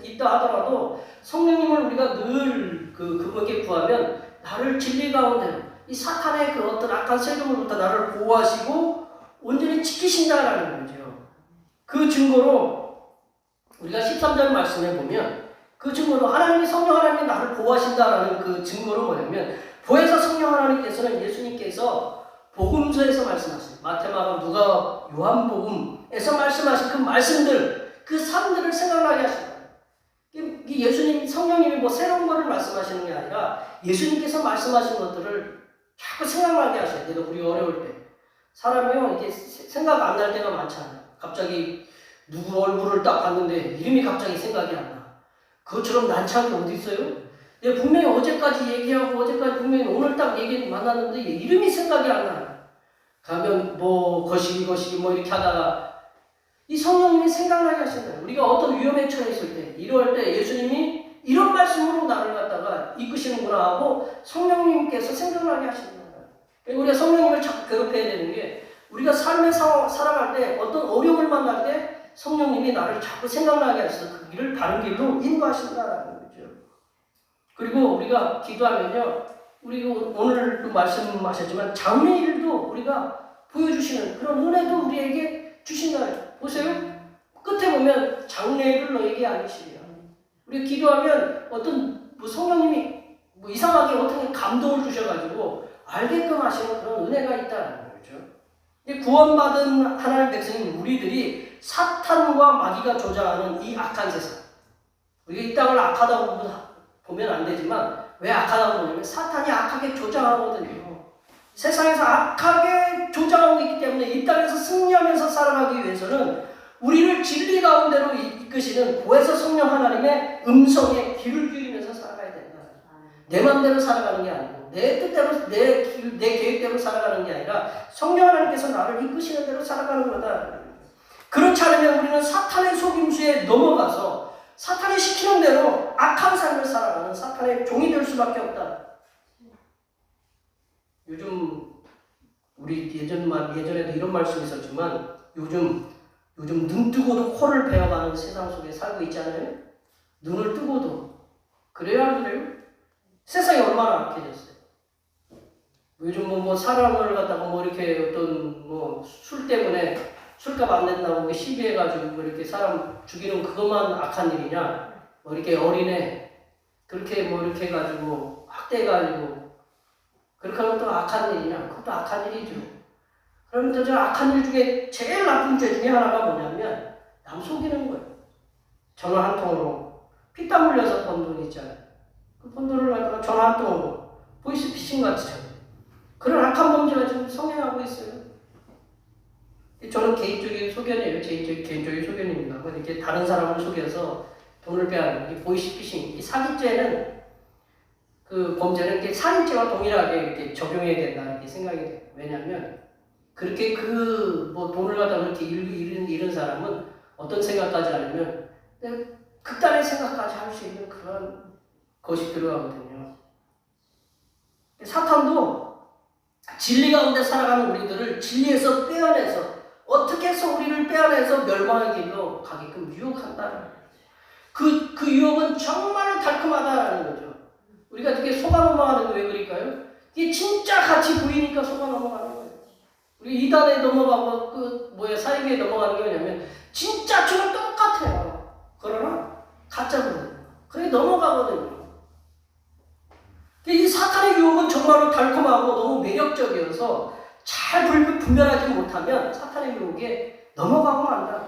있다 하더라도 성령님을 우리가 늘 그분께 구하면 나를 진리 가운데 이 사탄의 어떤 악한 세력으로부터 나를 보호하시고 온전히 지키신다라는 거죠. 그 증거로 우리가 13절 말씀에 보면 그 증거로 성령 하나님이 나를 보호하신다라는 그 증거로 뭐냐면 보혜사 성령 하나님께서는 예수님께서 복음서에서 말씀하신 마태, 마가, 누가, 요한복음에서 말씀하신 그 말씀들, 그 삶들을 생각나게 하신다. 예수님, 성령님이 새로운 것을 말씀하시는 게 아니라 예수님께서 말씀하신 것들을 자꾸 생각나게 하셔야 돼요. 우리 어려울 때. 사람이요, 이게 생각 안 날 때가 많잖아요. 갑자기 누구 얼굴을 딱 봤는데 이름이 갑자기 생각이 안 나. 그것처럼 난처한 게 어디 있어요? 내가 분명히 어제까지 얘기하고 어제까지 분명히 오늘 딱 만났는데 이름이 생각이 안 나요. 가면 거시기 이렇게 하다가 이 성령님이 생각나게 하신다. 우리가 어떤 위험에 처해 있을 때 이럴 때 예수님이 이런 말씀으로 나를 갖다가 이끄시는구나 하고 성령님께서 생각나게 하신다. 우리가 성령님을 자꾸 괴롭혀야 되는 게 우리가 삶의 상황 살아갈 때 어떤 어려움을 만날 때 성령님이 나를 자꾸 생각나게 하셔서 그 길을 바른 길로 인도하신다라는 거죠. 그리고 우리가 기도하면요, 우리 오늘도 말씀하셨지만 장래일도 우리가 보여주시는 그런 은혜도 우리에게 주신다. 보세요. 끝에 보면 장래일을 너에게 알리시리라. 우리가 기도하면 어떤 성령님이 이상하게 어떻게 감동을 주셔가지고 알게끔 하시는 그런 은혜가 있다는 거죠. 구원받은 하나님의 백성인 우리들이 사탄과 마귀가 조장하는 이 악한 세상, 우리가 이 땅을 악하다고 보면 안 되지만 왜 악하다고 보냐면 사탄이 악하게 조장하거든요. 세상에서 악하게 조장하고 있기 때문에 이 땅에서 승리하면서 살아가기 위해서는 우리를 진리 가운데로 이끄시는 보혜사 성령 하나님의 음성에 귀를 기울이면서 살아가야 된다. 내 마음대로 살아가는 게 아니고 내 뜻대로 내 계획대로 살아가는 게 아니라 성령 하나님께서 나를 이끄시는 대로 살아가는 거다. 그렇지 않으면 우리는 사탄의 속임수에 넘어가서 사탄이 시키는 대로 악한 삶을 살아가는 사탄의 종이 될 수밖에 없다. 요즘 우리 예전에도 이런 말씀이 있었지만 요즘 눈 뜨고도 코를 베어가는 세상 속에 살고 있잖아요. 눈을 뜨고도 그래야 안 그래요? 세상이 얼마나 악해졌어요. 요즘 사람을 갖다가 이렇게 어떤 술 때문에 술값 안 낸다고 시비해가지고 이렇게 사람 죽이는 그것만 악한 일이냐? 이렇게 어린애 그렇게 이렇게 해가지고 학대해가지고 그렇게 하면 또 악한 일이냐? 그것도 악한 일이죠. 그럼 저 악한 일 중에 제일 나쁜 죄 중에 하나가 뭐냐면 남 속이는 거예요. 전화 한 통으로 피땀 흘려서 번 돈 있잖아요. 그 번 돈을 갖다가 전화 한 통으로 보이스피싱 같이 그런 악한 범죄가 지금 성행하고 있어요. 저는 개인적인 소견이에요. 제 개인적인 소견입니다. 이렇게 다른 사람을 속여서 돈을 빼앗는 게 보이스피싱, 이 사기죄는 그 범죄는 이렇게 살인죄와 동일하게 이렇게 적용해야 된다 이렇게 생각이 돼요. 왜냐하면 그렇게 돈을 갖다가 그렇게 잃은 사람은 어떤 생각까지 하냐면 극단의 생각까지 할 수 있는 그런 것이 들어가거든요. 사탄도 진리 가운데 살아가는 우리들을 진리에서 빼어내서 어떻게 해서 우리를 빼어내서 멸망의 길로 가게끔 유혹한다는 그 유혹은 정말 달콤하다라는 거죠. 우리가 되게 속아 넘어가는 게 왜 그럴까요? 이게 진짜 같이 보이니까 속아 넘어가는 거예요. 우리 이단에 넘어가고 사이비에 넘어가는 게 뭐냐면 진짜처럼 똑같아요. 그러나 가짜거든요. 그게 넘어가거든요. 이 사탄의 유혹은 정말로 달콤하고 너무 매력적이어서 잘 분별하지 못하면 사탄의 유혹에 넘어가고 만다.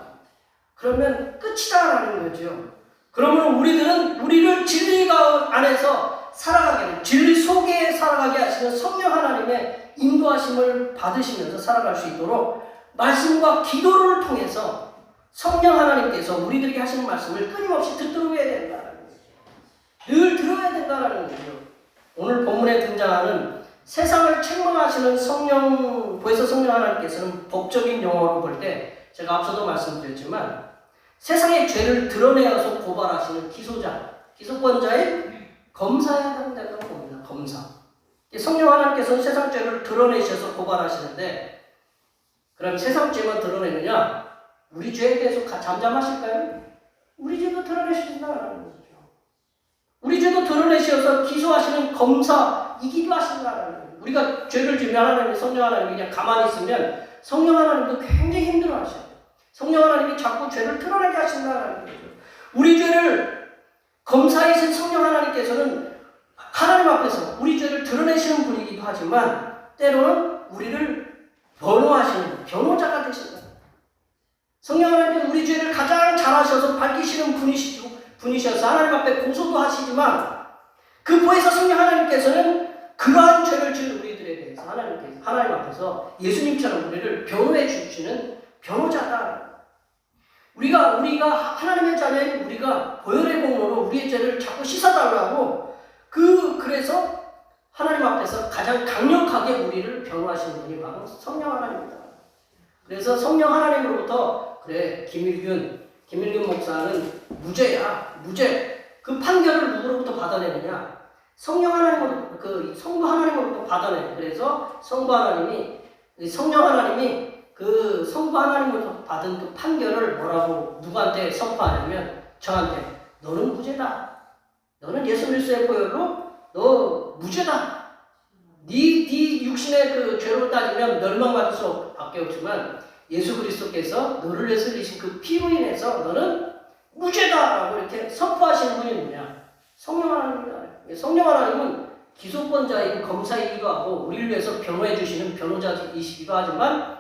그러면 끝이다라는 거죠. 그러면 우리들은 우리를 진리가 안에서 살아가게 하는, 진리 속에 살아가게 하시는 성령 하나님의 인도하심을 받으시면서 살아갈 수 있도록 말씀과 기도를 통해서 성령 하나님께서 우리들에게 하시는 말씀을 끊임없이 듣도록 해야 된다는 거죠. 늘 들어야 된다는 거죠. 오늘 본문에 등장하는 세상을 책망하시는 보혜사 성령 하나님께서는 법적인 용어로 볼 때 제가 앞서도 말씀드렸지만 세상의 죄를 드러내어서 고발하시는 기소권자의 검사에 해당된다고 봅니다. 검사. 성령 하나님께서는 세상 죄를 드러내셔서 고발하시는데 그럼 세상 죄만 드러내느냐? 우리 죄에 대해서 잠잠하실까요? 우리 죄도 드러내신다는 거죠. 우리 죄도 드러내셔서 기소하시는 검사이기도 하신다는 거예요. 우리가 죄를 지으면 하나님이 성령 하나님이 그냥 가만히 있으면 성령 하나님도 굉장히 힘들어하셔요. 성령 하나님이 자꾸 죄를 드러내게 하신다는 거죠. 우리 죄를 검사이신 성령 하나님께서는 하나님 앞에서 우리 죄를 드러내시는 분이기도 하지만 때로는 우리를 변호하시는 변호자가 되신다. 성령 하나님께서 우리 죄를 가장 잘 아셔서 밝히시는 분이셔서 하나님 앞에 고소도 하시지만 그 보혜사 성령 하나님께서는 그러한 죄를 지은 우리들에 대해서 하나님 앞에서 예수님처럼 우리를 변호해 주시는 변호자다. 우리가 하나님의 자녀인 우리가 보혈의 공로로 우리의 죄를 자꾸 씻어달라고 그래서 하나님 앞에서 가장 강력하게 우리를 변호하시는 분이 바로 성령 하나님입니다. 그래서 성령 하나님으로부터 그래 김일균 목사는 무죄야 무죄 그 판결을 누구로부터 받아내느냐? 성령 하나님으로 그 성부 하나님으로부터 받아내. 그래서 성부 하나님이 성령 하나님이 그 성부 하나님으로부터 받은 그 판결을 뭐라고 누구한테 선포하냐면 저한테 너는 무죄다. 너는 예수 그리스도의 보혈로 너 무죄다. 네 육신의 그 죄로 따지면 멸망받을 수밖에 없지만 예수 그리스도께서 너를 위해서 흘리신 그 피로 인해서 너는 무죄다라고 이렇게 선포하시는 분이 누구냐? 성령 하나님입니다. 성령 하나님은 기소권자이고 검사이기도 하고 우리를 위해서 변호해 주시는 변호자이시기도 하지만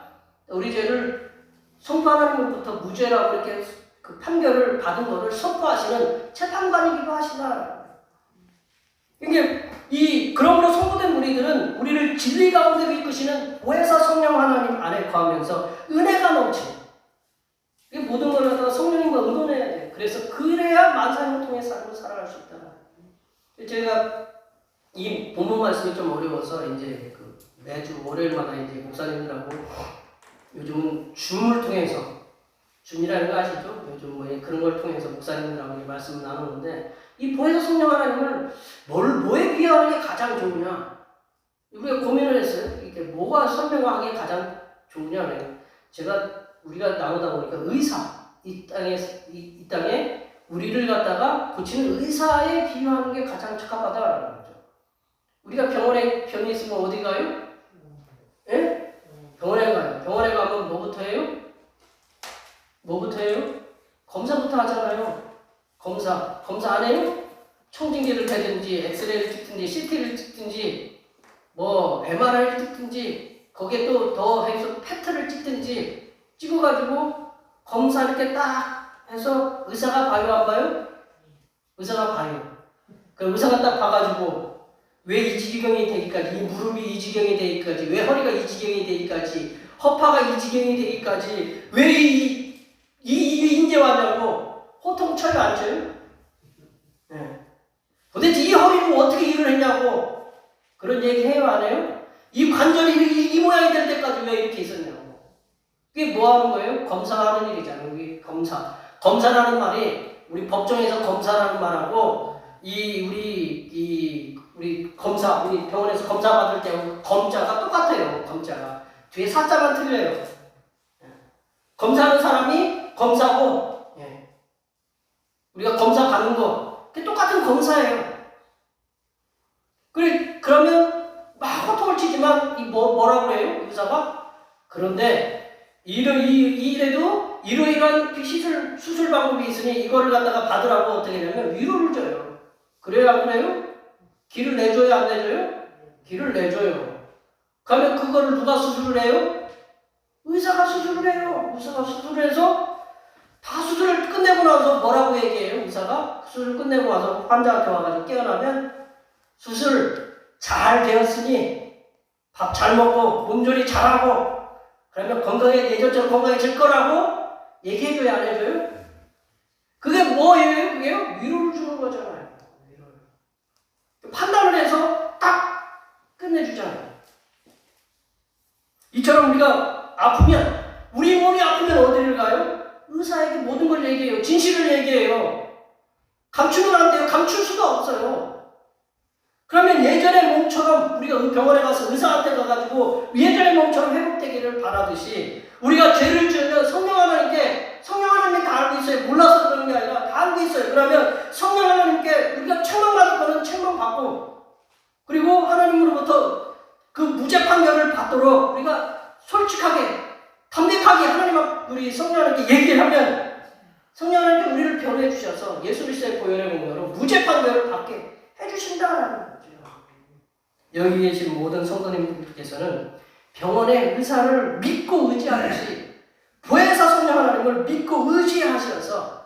우리 죄를 성부 하나님으로부터 무죄라고 이렇게 그 판결을 받은 것을 선포하시는 재판관이기도 하시다. 이게 그러므로 성도된 우리들은 우리를 진리 가운데로 이끄시는 보혜사 성령 하나님 안에 거하면서 은혜가 넘치는 이 모든 걸 갖다가 성령님과 의논해야 돼. 그래서 그래야 만사형통의 삶을 살아갈 수 있다. 제가 이 본문 말씀이 좀 어려워서 이제 그 매주 월요일마다 이제 목사님들하고 요즘은 줌을 통해서 줌이라는 거 아시죠? 요즘 뭐 그런 걸 통해서 목사님들하고 말씀을 나누는데 이 보혜사 성령 하나님을 뭐에 비하는 게 가장 좋으냐? 우리가 고민을 했어요. 이게 뭐가 설명하기에 가장 좋으냐면 우리가 나오다 보니까 의사 이 땅에 우리를 갖다가 고치는 의사에 비유하는 게 가장 적합하다라는 거죠. 우리가 병원에 병이 있으면 어디 가요? 예? 병원에 가요. 병원에 가면 뭐부터 해요? 검사부터 하잖아요. 검사 안 해요? 청진기를 대든지 엑스레이를 찍든지 CT를 찍든지 뭐 MRI를 찍든지 거기에 또 더 해서 페트를 찍든지 찍어가지고 검사 이렇게 딱 해서 의사가 봐요 안 봐요? 의사가 봐요. 그 의사가 딱 봐가지고 왜 이 지경이 되기까지 이 무릎이 이 지경이 되기까지 왜 허리가 이 지경이 되기까지 허파가 이 지경이 되기까지 왜 이게 인제 왔냐고 호통 쳐요 안 쳐요? 네. 도대체 이 허리를 어떻게 일을 했냐고 그런 얘기 해요 안 해요? 이 관절이 이 모양이 될 때까지 왜 이렇게 있었냐고. 그게 뭐 하는 거예요? 검사하는 일이잖아요. 여기 검사라는 말이 우리 법정에서 검사라는 말하고 우리 검사 우리 병원에서 검사 받을 때 검자가 똑같아요. 검자가 뒤에 사자만 틀려요. 검사하는 사람이 검사고 우리가 검사 받는 거 그게 똑같은 검사예요. 그러면 막 호통을 치지만 뭐라고 해요? 의사가? 그런데 이래도 이러이러한 수술 방법이 있으니 이거를 갖다가 받으라고 어떻게 하냐면 위로를 줘요. 그래요 안 그래요? 기를 내줘요 안 내줘요? 기를 내줘요. 그러면 그거를 누가 수술을 해요? 의사가 수술을 해요. 의사가 수술을 해서 다 수술을 끝내고 나서 뭐라고 얘기해요? 의사가 수술을 끝내고 와서 환자한테 와가지고 깨어나면 수술 잘 되었으니 밥 잘 먹고 몸조리 잘하고 그러면 예전처럼 건강해질 거라고 얘기해줘야 안 해줘요? 그게 뭐예요? 그게요? 위로를 주는 거잖아요. 위로를. 판단을 해서 딱 끝내주잖아요. 이처럼 우리가 아프면 우리 몸이 아프면 어디를 가요? 의사에게 모든 걸 얘기해요. 진실을 얘기해요. 감추면 안 돼요. 감출 수가 없어요. 그러면 예전의 몸처럼 우리가 병원에 가서 의사한테 가가지고 예전의 몸처럼 회복되기를 바라듯이 우리가 죄를 지으면 성령 하나님이 다 알고 있어요. 몰라서 그러는 게 아니라 다 알고 있어요. 그러면 성령 하나님께 우리가 책망받을 거는 책망받고 그리고 하나님으로부터 그 무죄 판결을 받도록 우리가 솔직하게 담백하게 우리 성령 하나님께 얘기를 하면 성령 하나님께 우리를 변호해 주셔서 예수 그리스도의 보혈의 공로로 무죄 판결을 받게 해주신다라는 거죠. 여기 계신 모든 성도님들께서는 병원의 의사를 믿고 의지하듯이 보혜사 성령 하나님을 믿고 의지하셔서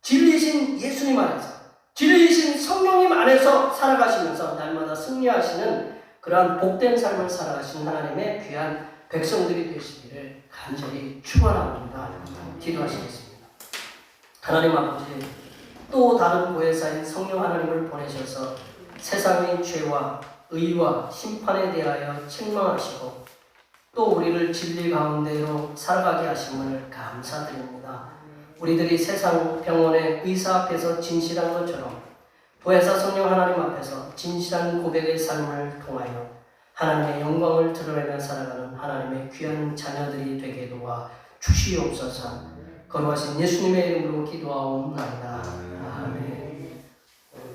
진리신 예수님 안에서 진리신 성령님 안에서 살아가시면서 날마다 승리하시는 그러한 복된 삶을 살아가시는 하나님의 귀한 백성들이 되시기를 간절히 축원합니다. 기도하시겠습니다. 하나님 아버지 또 다른 보혜사인 성령 하나님을 보내셔서 세상의 죄와 의와 심판에 대하여 책망하시고 또 우리를 진리 가운데로 살아가게 하심을 감사드립니다. 우리들이 세상 병원의 의사 앞에서 진실한 것처럼 보혜사 성령 하나님 앞에서 진실한 고백의 삶을 통하여 하나님의 영광을 드러내며 살아가는 하나님의 귀한 자녀들이 되게 도와 주시옵소서. 거룩하신 예수님의 이름으로 기도하옵나이다. 아멘.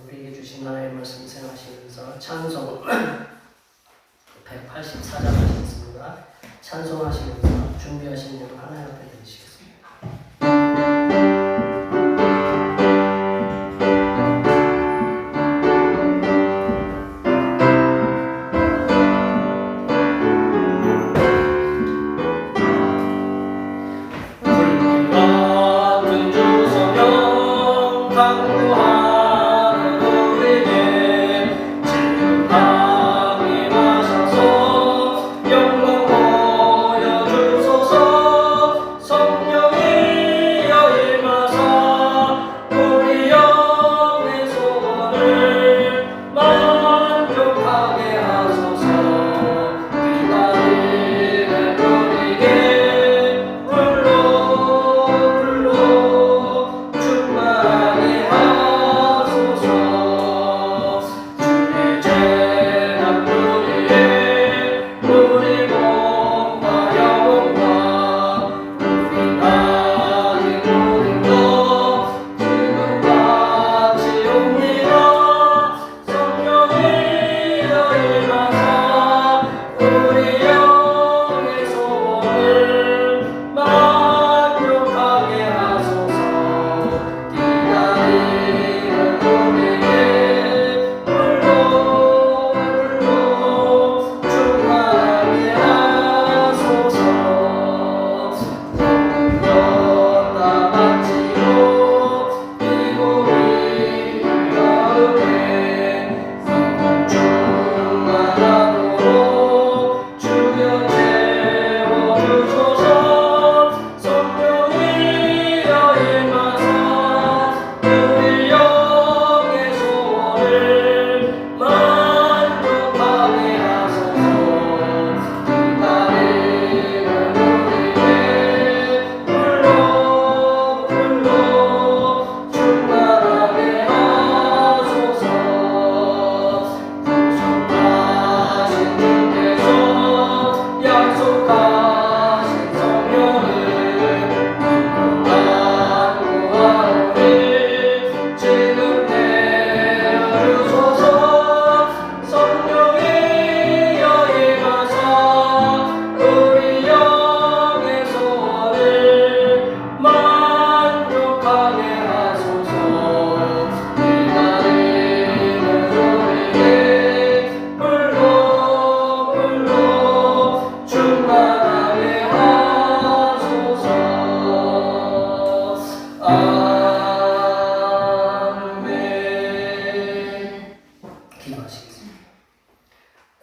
우리에게 주신 하나님의 말씀 생각하시면서 찬송 184장 하시겠습니다. 찬송하시면서 준비하신 대로 하나님 앞에 드리시겠습니다.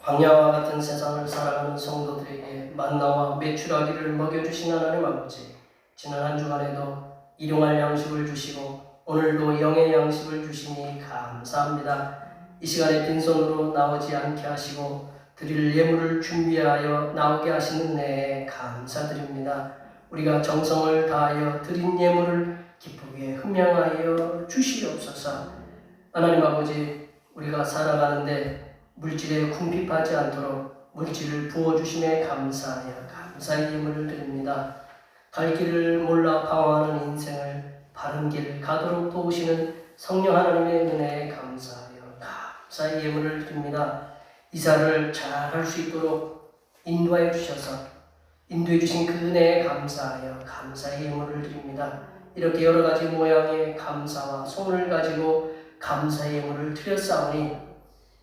광야와 같은 세상을 살아가는 성도들에게 만나와 메추라기를 먹여주신 하나님 아버지, 지난 한 주간에도 일용할 양식을 주시고 오늘도 영의 양식을 주시니 감사합니다. 이 시간에 빈손으로 나오지 않게 하시고 드릴 예물을 준비하여 나오게 하신 은혜에 감사드립니다. 우리가 정성을 다하여 드린 예물을 기쁘게 흠양하여 주시옵소서. 하나님 아버지, 우리가 살아가는데 물질에 궁핍하지 않도록 물질을 부어주심에 감사하여 감사의 예물을 드립니다. 갈 길을 몰라 방황하는 인생을 바른 길 가도록 도우시는 성령 하나님의 은혜에 감사하여 감사의 예물을 드립니다. 이사를 잘 할 수 있도록 인도하여 주셔서 인도해 주신 그 은혜에 감사하여 감사의 예물을 드립니다. 이렇게 여러 가지 모양의 감사와 소원을 가지고 감사의 예물을 드렸사오니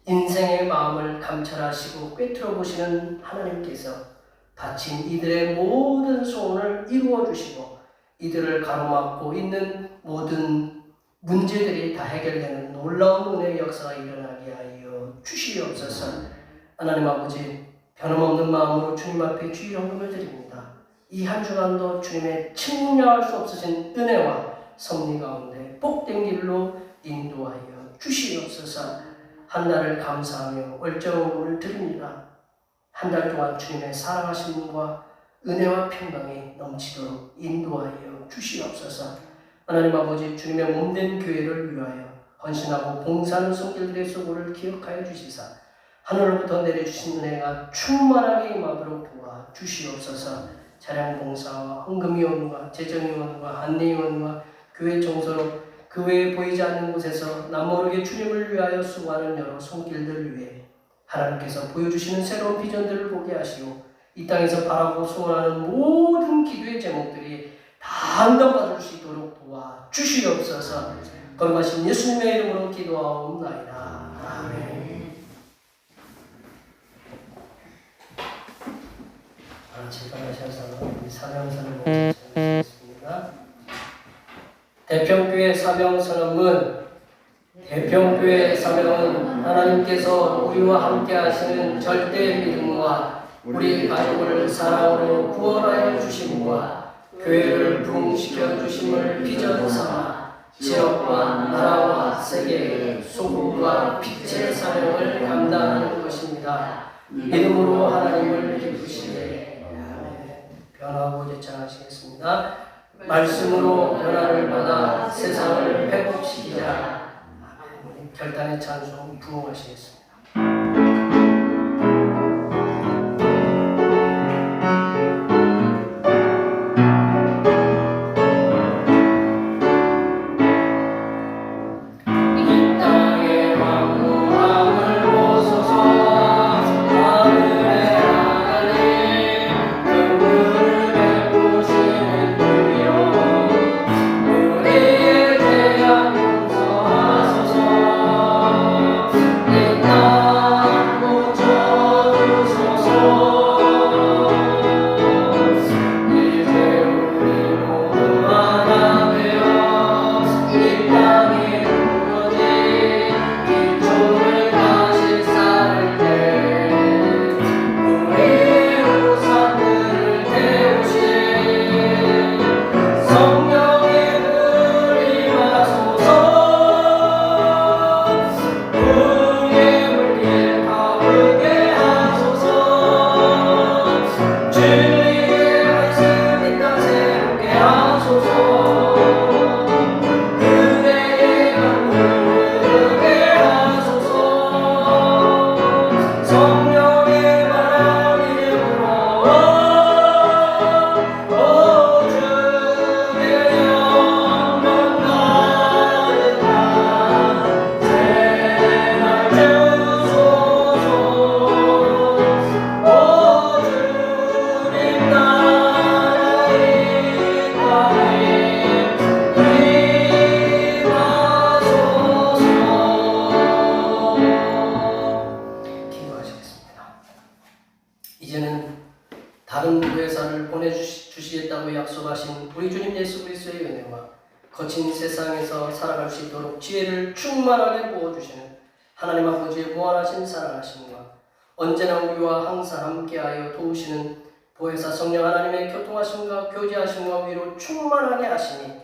인생의 마음을 감찰하시고 꿰뚫어 보시는 하나님께서 바친 이들의 모든 소원을 이루어 주시고 이들을 가로막고 있는 모든 문제들이 다 해결되는 놀라운 은혜의 역사가 일어나게 하여 주시옵소서. 하나님 아버지, 변함없는 마음으로 주님 앞에 주의 헌금을 드립니다. 이 한 주간도 주님의 측량할 수 없으신 은혜와 섭리 가운데 복된 길로 인도하여 주시옵소서. 한 달을 감사하며 월정을 드립니다. 한 달 동안 주님의 사랑하심과 은혜와 평강이 넘치도록 인도하여 주시옵소서. 하나님 아버지, 주님의 몸된 교회를 위하여 헌신하고 봉사하는 손길들의 수고를 기억하여 주시사 하늘로부터 내려주신 은혜가 충만하게 임하도록 도와주시옵소서. 차량 봉사와 헌금위원과 재정위원과 안내위원과 교회 청소로 그 외에 보이지 않는 곳에서 남모르게 주님을 위하여 수고하는 여러 손길들을 위해 하나님께서 보여주시는 새로운 비전들을 보게 하시고 이 땅에서 바라고 소원하는 모든 기도의 제목들이 다 응답받을 수 있도록 도와주시옵소서. 거룩하신 예수님의 이름으로 기도하옵나이다. 아멘. 제가하셔서 사명선을 보겠습니다. 대평교회 사명선언문. 대평교회 사명은 하나님께서 우리와 함께 하시는 절대 믿음과 우리 가족을 사랑으로 구원하여 주심과 교회를 부흥시켜 주심을 비전 삼아 지역과 나라와 세계의 소금과 빛의 사명을 감당하는 것입니다. 믿음으로 하나님을 기쁘시되 변화하고 제창하시겠습니다. 말씀으로 변화를 받아 세상을 회복시키자. 결단의 찬송 부흥하시겠습니다. 보내주시겠다고 약속하신 우리 주님 예수 그리스도의 은혜와 거친 세상에서 살아갈 수 있도록 지혜를 충만하게 부어주시는 하나님 아버지의 무한하신 사랑하심과 언제나 우리와 항상 함께하여 도우시는 보혜사 성령 하나님의 교통하심과 교제하심과 위로 충만하게 하시니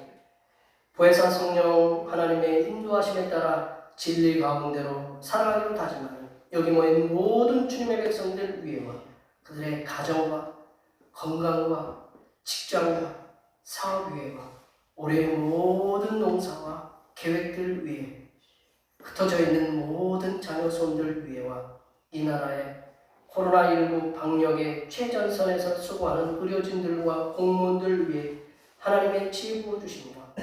보혜사 성령 하나님의 인도하심에 따라 진리 가운데로 살아가기로 다짐하는 여기 모인 모든 주님의 백성들 위에와 그들의 가정과 건강과 직장과 사업 위에와 올해의 모든 농사와 계획들 위에 흩어져 있는 모든 자녀 손들 위에와 이 나라의 코로나19 방역의 최전선에서 수고하는 의료진들과 공무원들 위해 하나님의 지혜 부어주심과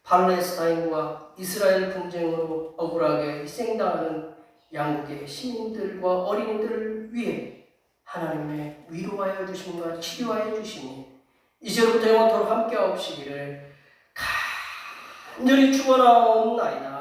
팔레스타인과 이스라엘 분쟁으로 억울하게 희생당하는 양국의 시민들과 어린이들을 위해 하나님의 위로하여 주심과 치료하여 주심이 이제부터 영원토록 함께하옵시기를 간절히 축원하옵나이다.